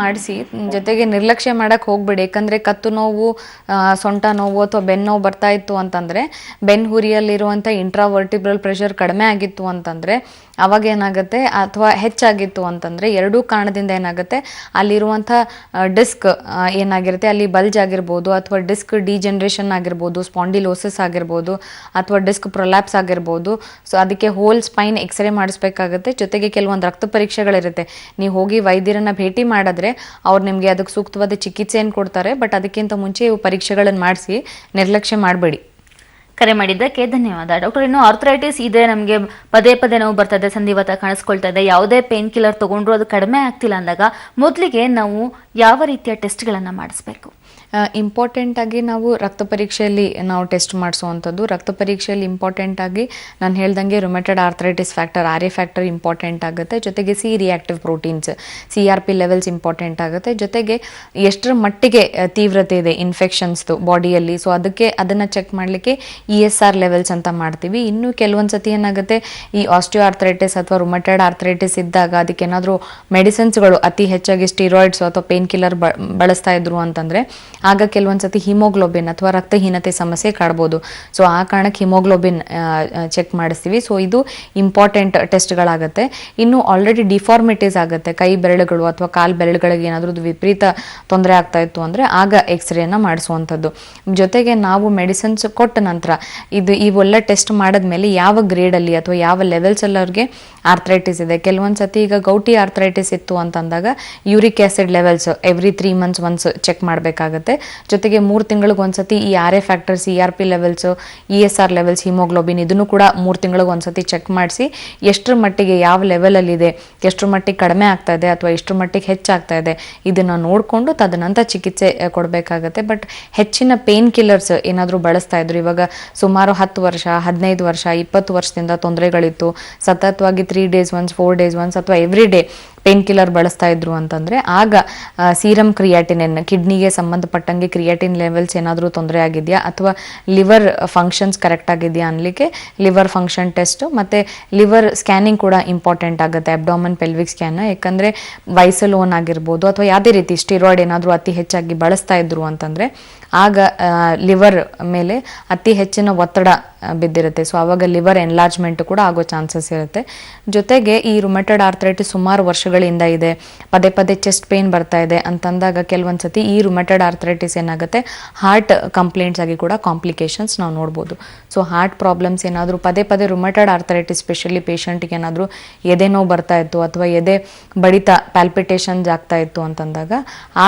ಮಾಡಿಸಿ. ಜೊತೆಗೆ ನಿರ್ಲಕ್ಷ್ಯ ಮಾಡಕ್ಕೆ ಹೋಗ್ಬೇಡಿ. ಯಾಕಂದರೆ ಕತ್ತು ನೋವು, ಸೊಂಟ ನೋವು ಅಥವಾ ಬೆನ್ನು ನೋವು ಬರ್ತಾ ಇತ್ತು ಅಂತಂದರೆ, ಬೆನ್ನು ಹುರಿಯಲ್ಲಿರುವಂಥ ಇಂಟ್ರಾವರ್ಟಿಬ್ರಲ್ ಪ್ರೆಷರ್ ಕಡಿಮೆ ಆಗಿತ್ತು ಅಂತಂದರೆ ಅವಾಗ ಏನಾಗುತ್ತೆ, ಅಥವಾ ಹೆಚ್ಚಾಗಿತ್ತು ಅಂತಂದರೆ, ಎರಡೂ ಕಾರಣದಿಂದ ಏನಾಗುತ್ತೆ, ಅಲ್ಲಿರುವಂಥ ಡಿಸ್ಕ್ ಏನಾಗಿರುತ್ತೆ ಅಲ್ಲಿ ಬಲ್ಜ್ ಆಗಿರ್ಬೋದು, ಅಥವಾ ಡಿಸ್ಕ್ ಡಿಜನ್ರೇಷನ್ ಆಗಿರ್ಬೋದು, ಸ್ಪಾಂಡಿಲೋಸಿಸ್ ಆಗಿರ್ಬೋದು, ಅಥವಾ ಡಿಸ್ಕ್ ಪ್ರೊಲ್ಯಾಪ್ಸ್ ಆಗಿರ್ಬೋದು. ಸೊ ಅದಕ್ಕೆ ಹೋಲ್ ಸ್ಪೈನ್ ಎಕ್ಸ್ರೇ ಮಾಡಿಸ್ಬೇಕಾಗುತ್ತೆ. ಜೊತೆಗೆ ಕೆಲವೊಂದು ರಕ್ತ ಪರೀಕ್ಷೆಗಳಿರುತ್ತೆ. ನೀವು ಹೋಗಿ ವೈದ್ಯರನ್ನ ಭೇಟಿ ಮಾಡಿದ್ರೆ ಅವ್ರು ನಿಮಗೆ ಅದಕ್ಕೆ ಸೂಕ್ತವಾದ ಚಿಕಿತ್ಸೆಯನ್ನು ಕೊಡ್ತಾರೆ. ಬಟ್ ಅದಕ್ಕಿಂತ ಮುಂಚೆ ಇವು ಪರೀಕ್ಷೆಗಳನ್ನು ಮಾಡಿಸಿ, ನಿರ್ಲಕ್ಷ್ಯ ಮಾಡಬೇಡಿ. ಕರೆ ಮಾಡಿದ್ದಕ್ಕೆ ಧನ್ಯವಾದ. ಡಾಕ್ಟರ್, ಇನ್ನು ಆರ್ಥ್ರೈಟಿಸ್ ಇದೆ, ನಮಗೆ ಪದೇ ಪದೇ ನೋವು ಬರ್ತದೆ, ಸಂಧಿವಾತ ಕಾಣಿಸ್ಕೊಳ್ತಾ ಇದೆ, ಯಾವುದೇ ಪೇನ್ ಕಿಲ್ಲರ್ ತಗೊಂಡ್ರು ಅದು ಕಡಿಮೆ ಆಗ್ತಿಲ್ಲ ಅಂದಾಗ ಮೊದಲಿಗೆ ನಾವು ಯಾವ ರೀತಿಯ ಟೆಸ್ಟ್ಗಳನ್ನು ಮಾಡಿಸ್ಬೇಕು? ಇಂಪಾರ್ಟೆಂಟಾಗಿ ನಾವು ರಕ್ತ ಪರೀಕ್ಷೆಯಲ್ಲಿ ನಾವು ಟೆಸ್ಟ್ ಮಾಡಿಸುವಂಥದ್ದು. ರಕ್ತ ಪರೀಕ್ಷೆಯಲ್ಲಿ ಇಂಪಾರ್ಟೆಂಟಾಗಿ ನಾನು ಹೇಳ್ದಂಗೆ rheumatoid arthritis factor, RA factor important ಆಗುತ್ತೆ. ಜೊತೆಗೆ C reactive proteins, CRP levels important ಆಗುತ್ತೆ. ಜೊತೆಗೆ ಎಷ್ಟರ ಮಟ್ಟಿಗೆ ತೀವ್ರತೆ ಇದೆ ಇನ್ಫೆಕ್ಷನ್ಸ್ದು ಬಾಡಿಯಲ್ಲಿ, ಸೊ ಅದನ್ನು ಚೆಕ್ ಮಾಡಲಿಕ್ಕೆ ESR ಲೆವೆಲ್ಸ್ ಅಂತ ಮಾಡ್ತೀವಿ. ಇನ್ನು ಕೆಲವೊಂದು ಸತಿ ಏನಾಗುತ್ತೆ, ಈ ಆಸ್ಟಿಯೋ ಆರ್ಥ್ರೈಟಿಸ್ ಅಥವಾ ರುಮೆಟೆಡ್ ಆರ್ಥ್ರೈಟಿಸ್ ಇದ್ದಾಗ ಅದಕ್ಕೇನಾದರೂ ಮೆಡಿಸಿನ್ಸ್ಗಳು ಅತಿ ಹೆಚ್ಚಾಗಿ ಸ್ಟೀರಾಯ್ಡ್ಸ್ ಅಥವಾ ಪೇನ್ ಕಿಲ್ಲರ್ ಬಳಸ್ತಾ ಇದ್ರು ಅಂತಂದರೆ ಆಗ ಕೆಲವೊಂದು ಸತಿ ಹಿಮೋಗ್ಲೋಬಿನ್ ಅಥವಾ ರಕ್ತಹೀನತೆ ಸಮಸ್ಯೆ ಕಾಡ್ಬೋದು. ಸೊ ಆ ಕಾರಣಕ್ಕೆ ಹಿಮೋಗ್ಲೋಬಿನ್ ಚೆಕ್ ಮಾಡಿಸ್ತೀವಿ. ಸೊ ಇದು ಇಂಪಾರ್ಟೆಂಟ್ ಟೆಸ್ಟ್ಗಳಾಗುತ್ತೆ. ಇನ್ನು ಆಲ್ರೆಡಿ ಡಿಫಾರ್ಮಿಟೀಸ್ ಆಗುತ್ತೆ, ಕೈ ಬೆರಳುಗಳು ಅಥವಾ ಕಾಲು ಬೆರಳುಗಳಿಗೆ ಏನಾದರೂ ವಿಪರೀತ ತೊಂದರೆ ಆಗ್ತಾ ಇತ್ತು ಅಂದರೆ ಆಗ ಎಕ್ಸ್ರೇನ ಮಾಡಿಸುವಂಥದ್ದು. ಜೊತೆಗೆ ನಾವು ಮೆಡಿಸಿನ್ಸ್ ಕೊಟ್ಟ ನಂತರ ಇವೆಲ್ಲ ಟೆಸ್ಟ್ ಮಾಡಿದ್ಮೇಲೆ ಯಾವ ಗ್ರೇಡಲ್ಲಿ ಅಥವಾ ಯಾವ ಲೆವೆಲ್ಸಲ್ಲಿ ಅವ್ರಿಗೆ ಆರ್ಥ್ರೈಟಿಸ್ ಇದೆ. ಕೆಲವೊಂದು ಸತಿ ಈಗ ಗೌಟಿ ಆರ್ಥ್ರೈಟಿಸ್ ಇತ್ತು ಅಂತಂದಾಗ uric acid levels every 3 months once check ಮಾಡಬೇಕಾಗುತ್ತೆ. ಜೊತೆಗೆ 3 ತಿಂಗಳಿಗೆ ಒಂದ್ಸತಿ ಈ RA factor, CRP levels, ESR levels, haemoglobin ಇದನ್ನು ಕೂಡ 3 ತಿಂಗಳಿಗೆ ಒಂದ್ಸತಿ ಚೆಕ್ ಮಾಡಿಸಿ ಎಷ್ಟರ ಮಟ್ಟಿಗೆ ಯಾವ ಲೆವೆಲಲ್ಲಿದೆ, ಎಷ್ಟರ ಮಟ್ಟಿಗೆ ಕಡಿಮೆ ಆಗ್ತಾ ಇದೆ ಅಥವಾ ಎಷ್ಟರ ಮಟ್ಟಿಗೆ ಹೆಚ್ಚಾಗ್ತಾ ಇದೆ ಇದನ್ನು ನೋಡಿಕೊಂಡು ತದನಂತರ ಚಿಕಿತ್ಸೆ ಕೊಡಬೇಕಾಗತ್ತೆ. ಬಟ್ ಹೆಚ್ಚಿನ ಪೇನ್ ಕಿಲ್ಲರ್ಸ್ ಏನಾದರೂ ಬಳಸ್ತಾ ಇದ್ರು, ಇವಾಗ ಸುಮಾರು 10 ವರ್ಷ, 15 ವರ್ಷ, 20 ವರ್ಷದಿಂದ ತೊಂದರೆಗಳಿತ್ತು, ಸತತವಾಗಿ 3 days once, 4 days once ಅಥವಾ ಎವ್ರಿ ಡೇ ಪೇನ್ ಕಿಲ್ಲರ್ ಬಳಸ್ತಾ ಇದ್ರು ಅಂತಂದರೆ ಆಗ ಸೀರಮ್ ಕ್ರಿಯಾಟಿನಿನ್, ಕಿಡ್ನಿಗೆ ಸಂಬಂಧಪಟ್ಟಂಗೆ ಕ್ರಿಯಾಟಿನ್ ಲೆವೆಲ್ಸ್ ಏನಾದರೂ ತೊಂದರೆ ಆಗಿದೆಯಾ ಅಥವಾ ಲಿವರ್ ಫಂಕ್ಷನ್ಸ್ ಕರೆಕ್ಟ್ ಆಗಿದೆಯಾ ಅನ್ನಲಿಕ್ಕೆ ಲಿವರ್ ಫಂಕ್ಷನ್ ಟೆಸ್ಟ್ ಮತ್ತು ಲಿವರ್ ಸ್ಕ್ಯಾನಿಂಗ್ ಕೂಡ ಇಂಪಾರ್ಟೆಂಟ್ ಆಗುತ್ತೆ, ಅಬ್ಡಾಮನ್ ಪೆಲ್ವಿಕ್ ಸ್ಕ್ಯಾನ್. ಯಾಕಂದರೆ ವೈಸಲೋನ್ ಆಗಿರ್ಬೋದು ಅಥವಾ ಯಾವುದೇ ರೀತಿ ಸ್ಟಿರಾಯ್ಡ್ ಏನಾದರೂ ಅತಿ ಹೆಚ್ಚಾಗಿ ಬಳಸ್ತಾ ಇದ್ರು ಅಂತಂದರೆ ಆಗ ಲಿವರ್ ಮೇಲೆ ಅತಿ ಹೆಚ್ಚಿನ ಒತ್ತಡ ಬಿದ್ದಿರುತ್ತೆ. ಸೊ ಆವಾಗ ಲಿವರ್ ಎನ್ಲಾರ್ಜ್ಮೆಂಟ್ ಕೂಡ ಆಗೋ ಚಾನ್ಸಸ್ ಇರುತ್ತೆ. ಜೊತೆಗೆ ಈ ರುಮೆಟೆಡ್ ಆರ್ಥರೈಟಿಸ್ ಸುಮಾರು ವರ್ಷಗಳಿಂದ ಇದೆ, ಪದೇ ಪದೇ ಚೆಸ್ಟ್ ಪೇನ್ ಬರ್ತಾ ಇದೆ ಅಂತಂದಾಗ ಕೆಲವೊಂದು ಸತಿ ಈ ರುಮೆಟೆಡ್ ಆರ್ಥರೈಟಿಸ್ ಏನಾಗುತ್ತೆ ಹಾರ್ಟ್ ಕಂಪ್ಲೇಂಟ್ಸ್ ಆಗಿ ಕೂಡ ಕಾಂಪ್ಲಿಕೇಶನ್ಸ್ ನಾವು ನೋಡ್ಬೋದು. ಸೊ ಹಾರ್ಟ್ ಪ್ರಾಬ್ಲಮ್ಸ್ ಏನಾದರೂ ಪದೇ ಪದೇ ರುಮೆಟೆಡ್ ಆರ್ಥರೈಟಿಸ್ ಸ್ಪೆಷಲಿ ಪೇಷಂಟ್ಗೆ ಏನಾದರೂ ಎದೆ ನೋವು ಬರ್ತಾ ಇತ್ತು ಅಥವಾ ಎದೆ ಬಡಿತ ಪ್ಯಾಲ್ಪಿಟೇಷನ್ಸ್ ಆಗ್ತಾ ಇತ್ತು ಅಂತಂದಾಗ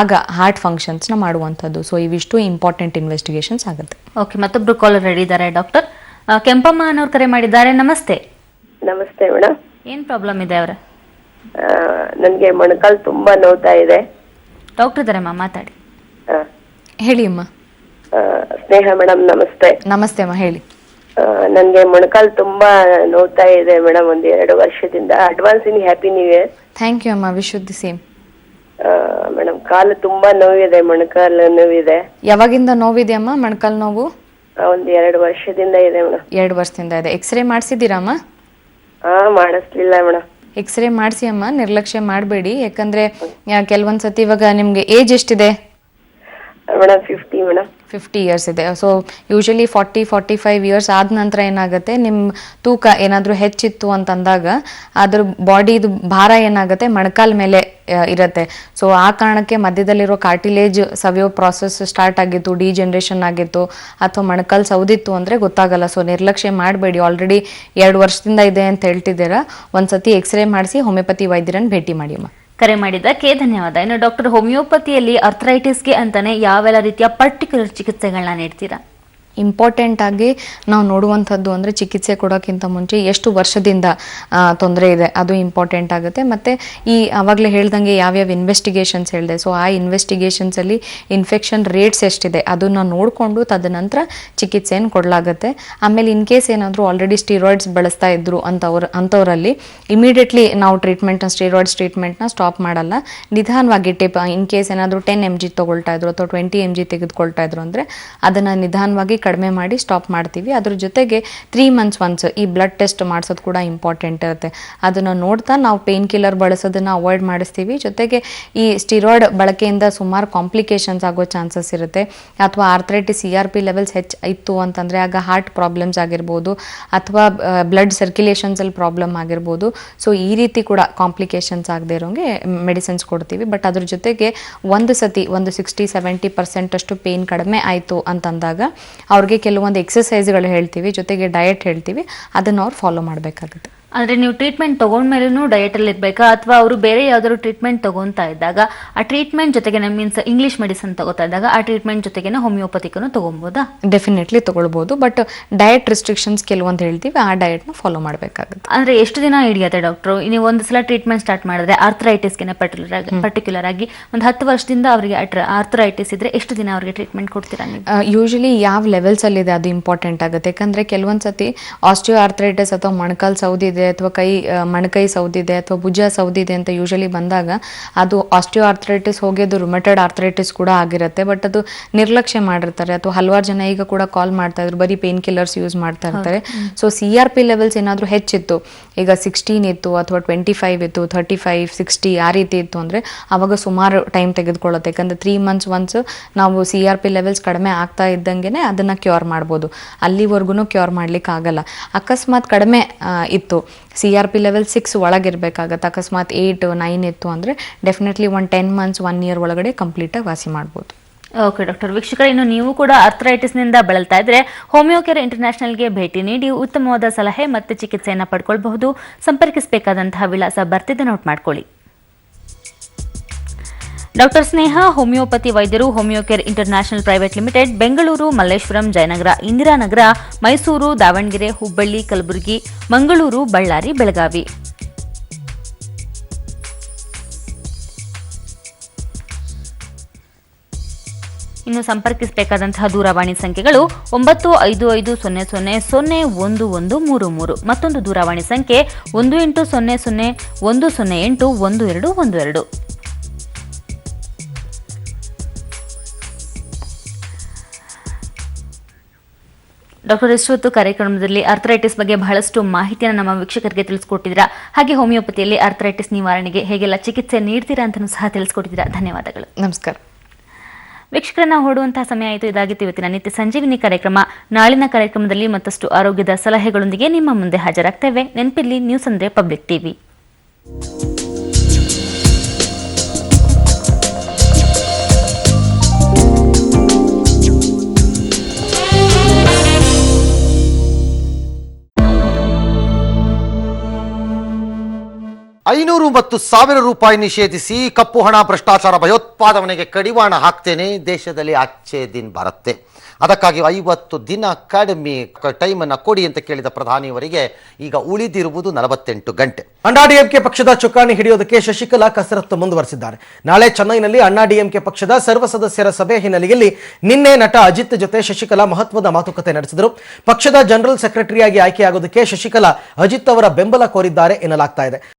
ಆಗ ಹಾರ್ಟ್ ಫಂಕ್ಷನ್ಸ್ನ ಮಾಡುವಂಥದ್ದು. ಸೊ ಇವಿಷ್ಟು ಇಂಪಾರ್ಟೆಂಟ್ ಇನ್ವೆಸ್ಟಿಗೇಷನ್ಸ್ ಆಗುತ್ತೆ. ಓಕೆ, ಮತ್ತೊಬ್ರು ಕಾಲರ್ ರೆಡಿ ಇದ್ದಾರೆ ಡಾಕ್ಟರ್. ಕೆಂಪಮ್ಮ ಅನ್ನೋರು ಕರೆ ಮಾಡಿದ್ದಾರೆ. ನಮಸ್ತೆ. ನಮಸ್ತೆ ಮೇಡಮ್. ಏನ್ ಪ್ರಾಬ್ಲಮ್ ಇದೆ ಅವರ? ನನಗೆ ಮೊಣಕಾಲು ತುಂಬಾ ನೋವ್ತಾ ಇದೆ. ಡಾಕ್ಟರ್ ಇದಾರಮ್ಮ, ಮಾತಾಡಿ. ಹೇಳಿ ಅಮ್ಮ. ಸ್ನೇಹ ಮೇಡಮ್ ನಮಸ್ತೆ. ನಮಸ್ತೆ ಅಮ್ಮ, ಹೇಳಿ. ನನಗೆ ಮೊಣಕಾಲು ತುಂಬಾ ನೋವ್ತಾ ಇದೆ ಮೇಡಮ್, 1-2 ವರ್ಷದಿಂದ. Advance in happy new year. Thank you ಅಮ್ಮ, wish you the same. Madam ಕಾಲು ತುಂಬಾ ನೋವಿದೆ, ಮೊಣಕಾಲು ನೋವಿದೆ. ಯಾವಾಗಿಂದ ನೋವಿದೆಯಮ್ಮ ಮೊಣಕಾಲು ನೋವು? 1-2 ವರ್ಷದಿಂದ ಇದೆ ಮೇಡಮ್. 2 ವರ್ಷದಿಂದ ಇದೆ. ಎಕ್ಸ್ರೇ ಮಾಡಿಸಿದ್ದೀರಮ್ಮ? ಮಾಡಿಸ್ಲಿಲ್ಲ ಮೇಡಮ್. ಎಕ್ಸ್ರೇ ಮಾಡಿಸಿ ಅಮ್ಮ, ನಿರ್ಲಕ್ಷ್ಯ ಮಾಡಬೇಡಿ. ಯಾಕಂದ್ರೆ ಕೆಲವೊಂದು ಸತಿ ಇವಾಗ ನಿಮ್ಗೆ ಏಜ್ ಎಷ್ಟಿದೆ ಮೇಡಮ್? 50 ಮೇಡಮ್. 50 ಇಯರ್ಸ್ ಇದೆ. ಸೊ ಯೂಶಲಿ 40-45 ಇಯರ್ಸ್ ಆದ ನಂತರ ಏನಾಗುತ್ತೆ, ನಿಮ್ಮ ತೂಕ ಏನಾದರೂ ಹೆಚ್ಚಿತ್ತು ಅಂತಂದಾಗ ಅದ್ರ ಬಾಡಿದು ಭಾರ ಏನಾಗುತ್ತೆ ಮೊಣಕಾಲ ಮೇಲೆ ಇರುತ್ತೆ. ಸೊ ಆ ಕಾರಣಕ್ಕೆ ಮಧ್ಯದಲ್ಲಿರೋ ಕಾರ್ಟಿಲೇಜ್ ಸವಿಯೋ ಪ್ರಾಸೆಸ್ ಸ್ಟಾರ್ಟ್ ಆಗಿತ್ತು, ಡಿಜನರೇಷನ್ ಆಗಿತ್ತು ಅಥವಾ ಮೊಣಕಾಲು ಸೌದಿತ್ತು ಅಂದರೆ ಗೊತ್ತಾಗಲ್ಲ. ಸೊ ನಿರ್ಲಕ್ಷ್ಯ ಮಾಡಬೇಡಿ. ಆಲ್ರೆಡಿ 2 ವರ್ಷದಿಂದ ಇದೆ ಅಂತ ಹೇಳ್ತಿದ್ದೀರಾ. ಒಂದ್ಸತಿ ಎಕ್ಸ್ರೇ ಮಾಡಿಸಿ ಹೋಮಿಯೋಪತಿ ವೈದ್ಯರನ್ನು ಭೇಟಿ ಮಾಡಿ ಅಮ್ಮ. ಕರೆ ಮಾಡಿದ್ದಕ್ಕೆ ಧನ್ಯವಾದ. ಇನ್ನು ಡಾಕ್ಟರ್, ಹೋಮಿಯೋಪತಿಯಲ್ಲಿ ಅರ್ಥರೈಟಿಸ್ಗೆ ಅಂತಾನೆ ಯಾವೆಲ್ಲ ರೀತಿಯ ಪರ್ಟಿಕ್ಯುಲರ್ ಚಿಕಿತ್ಸೆಗಳನ್ನ ನೀಡ್ತೀರಾ? ಇಂಪಾರ್ಟೆಂಟ್ ಆಗಿ ನಾವು ನೋಡುವಂಥದ್ದು ಅಂದರೆ ಚಿಕಿತ್ಸೆ ಕೊಡೋಕ್ಕಿಂತ ಮುಂಚೆ ಎಷ್ಟು ವರ್ಷದಿಂದ ತೊಂದರೆ ಇದೆ ಅದು ಇಂಪಾರ್ಟೆಂಟ್ ಆಗುತ್ತೆ. ಮತ್ತು ಈ ಆವಾಗಲೇ ಹೇಳ್ದಂಗೆ ಯಾವ್ಯಾವ ಇನ್ವೆಸ್ಟಿಗೇಷನ್ಸ್ ಹೇಳಿದೆ, ಸೊ ಆ ಇನ್ವೆಸ್ಟಿಗೇಷನ್ಸಲ್ಲಿ ಇನ್ಫೆಕ್ಷನ್ ರೇಟ್ಸ್ ಎಷ್ಟಿದೆ ಅದನ್ನು ನೋಡಿಕೊಂಡು ತದನಂತರ ಚಿಕಿತ್ಸೆಯನ್ನು ಕೊಡಲಾಗುತ್ತೆ. ಆಮೇಲೆ ಇನ್ ಕೇಸ್ ಏನಾದರೂ ಆಲ್ರೆಡಿ ಸ್ಟೀರಾಯ್ಡ್ಸ್ ಬಳಸ್ತಾ ಇದ್ರು ಅಂಥವರಲ್ಲಿ ಇಮಿಡಿಯೇಟ್ಲಿ ನಾವು ಸ್ಟೀರಾಯ್ಡ್ಸ್ ಟ್ರೀಟ್ಮೆಂಟ್ನ ಸ್ಟಾಪ್ ಮಾಡಲ್ಲ. ನಿಧಾನವಾಗಿ ಇನ್ ಕೇಸ್ ಏನಾದರೂ 10 mg ತೊಗೊಳ್ತಾ ಇದ್ರು ಅಥವಾ 20 mg ತೆಗೆದುಕೊಳ್ತಾ ಇದ್ರು ಅಂದರೆ ಅದನ್ನು ನಿಧಾನವಾಗಿ ಕಡಿಮೆ ಮಾಡಿ ಸ್ಟಾಪ್ ಮಾಡ್ತೀವಿ. ಅದ್ರ ಜೊತೆಗೆ 3 months once ಈ ಬ್ಲಡ್ ಟೆಸ್ಟ್ ಮಾಡಿಸೋದು ಕೂಡ ಇಂಪಾರ್ಟೆಂಟ್ ಇರುತ್ತೆ. ಅದನ್ನು ನೋಡ್ತಾ ನಾವು ಪೇನ್ ಕಿಲ್ಲರ್ ಬಳಸೋದನ್ನು ಅವಾಯ್ಡ್ ಮಾಡಿಸ್ತೀವಿ. ಜೊತೆಗೆ ಈ ಸ್ಟಿರಾಯ್ಡ್ ಬಳಕೆಯಿಂದ ಸುಮಾರು ಕಾಂಪ್ಲಿಕೇಶನ್ಸ್ ಆಗೋ ಚಾನ್ಸಸ್ ಇರುತ್ತೆ. ಅಥವಾ ಆರ್ಥರೈಟಿಸ್ CRP ಲೆವೆಲ್ಸ್ ಇತ್ತು ಅಂತಂದರೆ ಆಗ ಹಾರ್ಟ್ ಪ್ರಾಬ್ಲಮ್ಸ್ ಆಗಿರ್ಬೋದು ಅಥವಾ ಬ್ಲಡ್ ಸರ್ಕ್ಯುಲೇಷನ್ಸಲ್ಲಿ ಪ್ರಾಬ್ಲಮ್ ಆಗಿರ್ಬೋದು. ಸೊ ಈ ರೀತಿ ಕೂಡ ಕಾಂಪ್ಲಿಕೇಶನ್ಸ್ ಆಗದೆ ಇರೋಂಗೆ ಮೆಡಿಸಿನ್ಸ್ ಕೊಡ್ತೀವಿ. ಬಟ್ ಅದ್ರ ಜೊತೆಗೆ ಒಂದು 60-70% ಅಷ್ಟು ಪೇನ್ ಕಡಿಮೆ ಆಯಿತು ಅಂತಂದಾಗ ಅವ್ರಿಗೆ ಕೆಲವೊಂದು ಎಕ್ಸಸೈಸ್ಗಳು ಹೇಳ್ತೀವಿ, ಜೊತೆಗೆ ಡಯಟ್ ಹೇಳ್ತೀವಿ, ಅದನ್ನು ಅವ್ರು ಫಾಲೋ ಮಾಡಬೇಕಾಗುತ್ತೆ. ಅಂದ್ರೆ ನೀವು ಟ್ರೀಟ್ಮೆಂಟ್ ತಗೊಂಡ್ಮೇಲೂ ಡಯಟ್ ಅಲ್ಲಿ ಇರ್ಬೇಕಾ ಅಥವಾ ಅವರು ಬೇರೆ ಯಾವ್ದಾದ್ರು ಟ್ರೀಟ್ಮೆಂಟ್ ತಗೊಂತಾ ಇದ್ದಾಗ ಆ ಟ್ರೀಟ್ಮೆಂಟ್ ಜೊತೆಗೆ ಮೀನ್ಸ್ ಇಂಗ್ಲಿಷ್ ಮೆಡಿಸಿನ್ ತಗೋತಾ ಇದ್ದಾಗ ಆ ಟ್ರೀಟ್ಮೆಂಟ್ ಜೊತೆಗೆ ಹೋಮಿಯೋಪತಿಕನ್ನು ತಗೊಬೋದಾ? ಡೆಫಿನೆಟ್ಲಿ ತಗೊಳ್ಬೋದು. ಬಟ್ ಡಯಟ್ ರಿಸ್ಟ್ರಿಕ್ಷನ್ಸ್ ಕೆಲವೊಂದು ಹೇಳ್ತೀವಿ, ಆ ಡಯಟ್ನ ಫಾಲೋ ಮಾಡಬೇಕಾಗುತ್ತೆ. ಅಂದ್ರೆ ಎಷ್ಟು ದಿನ ಹಿಡಿಯುತ್ತೆ ಡಾಕ್ಟ್ರು? ನೀವು ಒಂದು ಸಲ ಟ್ರೀಟ್ಮೆಂಟ್ ಸ್ಟಾರ್ಟ್ ಮಾಡಿದ್ರೆ ಆರ್ಥರೈಟಿಸ್ಗೆ ಪರ್ಟಿಕ್ಯುಲರ್ ಆಗಿ ಒಂದು 10 ವರ್ಷದಿಂದ ಅವರಿಗೆ ಆರ್ಥರೈಟಿಸ್ ಇದ್ರೆ ಎಷ್ಟು ದಿನ ಅವರಿಗೆ ಟ್ರೀಟ್ಮೆಂಟ್ ಕೊಡ್ತೀರಾ ನೀವು? ಯೂಶಲಿ ಯಾವ ಲೆವೆಲ್ಸ್ ಅಲ್ಲಿ ಇದೆ ಅದು ಇಂಪಾರ್ಟೆಂಟ್ ಆಗುತ್ತೆ. ಯಾಕಂದ್ರೆ ಕೆಲವೊಂದು ಸತಿ ಆಸ್ಟಿಯೋ ಆರ್ಥರೈಟಿಸ್ ಅಥವಾ ಮೊಣಕಾಲು ಸೌದಿದೆ ಅಥವಾ ಮೊಣಕೈ ಸೌದಿದೆ ಅಥವಾ ಭುಜ ಸೌದಿದೆ ಅಂತ ಯೂಶಲಿ ಬಂದಾಗ ಅದು ಆಸ್ಟಿಯೋ ಆರ್ಥರೈಟಿಸ್ ಹೋಗಿ ಅದು ರುಮೆಟೆಡ್ ಆರ್ಥರೈಟಿಸ್ ಕೂಡ ಆಗಿರುತ್ತೆ. ಬಟ್ ಅದು ನಿರ್ಲಕ್ಷ್ಯ ಮಾಡಿರ್ತಾರೆ. ಅಥವಾ ಹಲವಾರು ಜನ ಈಗ ಕೂಡ ಕಾಲ್ ಮಾಡ್ತಾ ಇದ್ರು, ಬರೀ ಪೇನ್ ಕಿಲ್ಲರ್ಸ್ ಯೂಸ್ ಮಾಡ್ತಾ ಇರ್ತಾರೆ. ಸೊ CRP ಲೆವೆಲ್ಸ್ ಏನಾದರೂ ಹೆಚ್ಚಿತ್ತು, ಈಗ 16 ಇತ್ತು ಅಥವಾ 25 ಇತ್ತು, 35, 60 ಆ ರೀತಿ ಇತ್ತು ಅಂದರೆ ಅವಾಗ ಸುಮಾರು ಟೈಮ್ ತೆಗೆದುಕೊಳ್ಳುತ್ತೆ. ಯಾಕಂದರೆ 3 months once ನಾವು CRP ಲೆವೆಲ್ಸ್ ಕಡಿಮೆ ಆಗ್ತಾ ಇದ್ದಂಗೆ ಅದನ್ನು ಕ್ಯೂರ್ ಮಾಡ್ಬೋದು. ಅಲ್ಲಿವರೆಗೂ ಕ್ಯೂರ್ ಮಾಡ್ಲಿಕ್ಕೆ ಆಗಲ್ಲ. ಅಕಸ್ಮಾತ್ ಕಡಿಮೆ ಇತ್ತು, CRP ಲೆವೆಲ್ 6 ಒಳಗಿರ್ಬೇಕಾಗತ್ತೆ, ಅಕಸ್ಮಾತ್ 8, 9 ಇತ್ತು ಅಂದರೆ ಡೆಫಿನೆಟ್ಲಿ ಒಂದು 10 months 1 year ಒಳಗಡೆ ಕಂಪ್ಲೀಟಾಗಿ ವಾಸಿ ಮಾಡ್ಬೋದು. Okay doctor. ವೀಕ್ಷಕರೇ, ಇನ್ನು ನೀವು ಕೂಡ ಆರ್ಥರೈಟಿಸ್ನಿಂದ ಬಳಲ್ತಾ ಇದ್ರೆ ಹೋಮಿಯೋಕೇರ್ ಇಂಟರ್ನ್ಯಾಷನಲ್ಗೆ ಭೇಟಿ ನೀಡಿ ಉತ್ತಮವಾದ ಸಲಹೆ ಮತ್ತು ಚಿಕಿತ್ಸೆಯನ್ನು ಪಡ್ಕೊಳ್ಬಹುದು. ಸಂಪರ್ಕಿಸಬೇಕಾದಂತಹ ವಿಳಾಸ ಬರ್ತಿದೆ, ನೋಟ್ ಮಾಡ್ಕೊಳ್ಳಿ. ಡಾಕ್ಟರ್ ಸ್ನೇಹ ಹೋಮಿಯೋಪತಿ ವೈದ್ಯರು Homeocare international private limited, Bengaluru, Malleshwaram, Jayanagar, Indiranagar, Mysuru, Davanagere, Hubballi, Kalaburagi, Mangaluru, Ballari, Belagavi. ಇನ್ನು ಸಂಪರ್ಕಿಸಬೇಕಾದಂತಹ ದೂರವಾಣಿ ಸಂಖ್ಯೆಗಳು 955000011133, ಮತ್ತೊಂದು ದೂರವಾಣಿ ಸಂಖ್ಯೆ 180010081212. ಡಾಕ್ಟರ್, ಇಷ್ಟೊತ್ತು ಕಾರ್ಯಕ್ರಮದಲ್ಲಿ ಆರ್ಥರೈಟಿಸ್ ಬಗ್ಗೆ ಬಹಳಷ್ಟು ಮಾಹಿತಿಯನ್ನು ನಮ್ಮ ವೀಕ್ಷಕರಿಗೆ ತಿಳಿಸ್ಕೊಟ್ಟಿದ್ದೀರಾ. ಹಾಗೆ ಹೋಮಿಯೋಪತಿಯಲ್ಲಿ ಆರ್ಥರೈಟಿಸ್ ನಿವಾರಣೆಗೆ ಹೇಗೆಲ್ಲ ಚಿಕಿತ್ಸೆ ನೀಡ್ತೀರಾ ಅಂತಲೂ ಸಹ ತಿಳಿಸ್ಕೊಟ್ಟಿದ್ದೀರಾ. ಧನ್ಯವಾದಗಳು. ನಮಸ್ಕಾರ. ವೀಕ್ಷಕರನ್ನ ಹೊರಡುವಂತಹ ಸಮಯ ಆಯಿತು. ಇದಾಗಿತ್ತು ಇವತ್ತಿನ ನಿತ್ಯ ಸಂಜೀವಿನಿ ಕಾರ್ಯಕ್ರಮ. ನಾಳಿನ ಕಾರ್ಯಕ್ರಮದಲ್ಲಿ ಮತ್ತಷ್ಟು ಆರೋಗ್ಯದ ಸಲಹೆಗಳೊಂದಿಗೆ ನಿಮ್ಮ ಮುಂದೆ ಹಾಜರಾಗ್ತೇವೆ. ನೆನಪಿರ್ಲಿ, ನ್ಯೂಸ್ ಅಂದ್ರೆ ಪಬ್ಲಿಕ್ ಟಿವಿ. ₹500 ಮತ್ತು ₹1000 ನಿಷೇಧಿಸಿ ಕಪ್ಪು ಹಣ, ಭ್ರಷ್ಟಾಚಾರ, ಭಯೋತ್ಪಾದನೆಗೆ ಕಡಿವಾಣ ಹಾಕ್ತೇನೆ, ದೇಶದಲ್ಲಿ ಅಚ್ಚೆ ದಿನ ಬರುತ್ತೆ, ಅದಕ್ಕಾಗಿ 50 ದಿನ ಕಡಿಮೆ ಟೈಮನ್ನು ಕೊಡಿ ಅಂತ ಕೇಳಿದ ಪ್ರಧಾನಿಯವರಿಗೆ ಈಗ ಉಳಿದಿರುವುದು 48 ಗಂಟೆ. ಅಣ್ಣಾಡಿಎಂಕೆ ಪಕ್ಷದ ಚುಕ್ಕಾಣಿ ಹಿಡಿಯೋದಕ್ಕೆ ಶಶಿಕಲಾ ಕಸರತ್ತು ಮುಂದುವರೆಸಿದ್ದಾರೆ. ನಾಳೆ ಚೆನ್ನೈನಲ್ಲಿ ಅಣ್ಣಾಡಿಎಂಕೆ ಪಕ್ಷದ ಸರ್ವ ಸದಸ್ಯರ ಸಭೆ ಹಿನ್ನೆಲೆಯಲ್ಲಿ ನಿನ್ನೆ ನಟ ಅಜಿತ್ ಜೊತೆ ಶಶಿಕಲಾ ಮಹತ್ವದ ಮಾತುಕತೆ ನಡೆಸಿದರು. ಪಕ್ಷದ ಜನರಲ್ ಸೆಕ್ರೆಟರಿಯಾಗಿ ಆಯ್ಕೆಯಾಗೋದಕ್ಕೆ ಶಶಿಕಲಾ ಅಜಿತ್ ಅವರ ಬೆಂಬಲ ಕೋರಿದ್ದಾರೆ ಎನ್ನಲಾಗ್ತಾ ಇದೆ.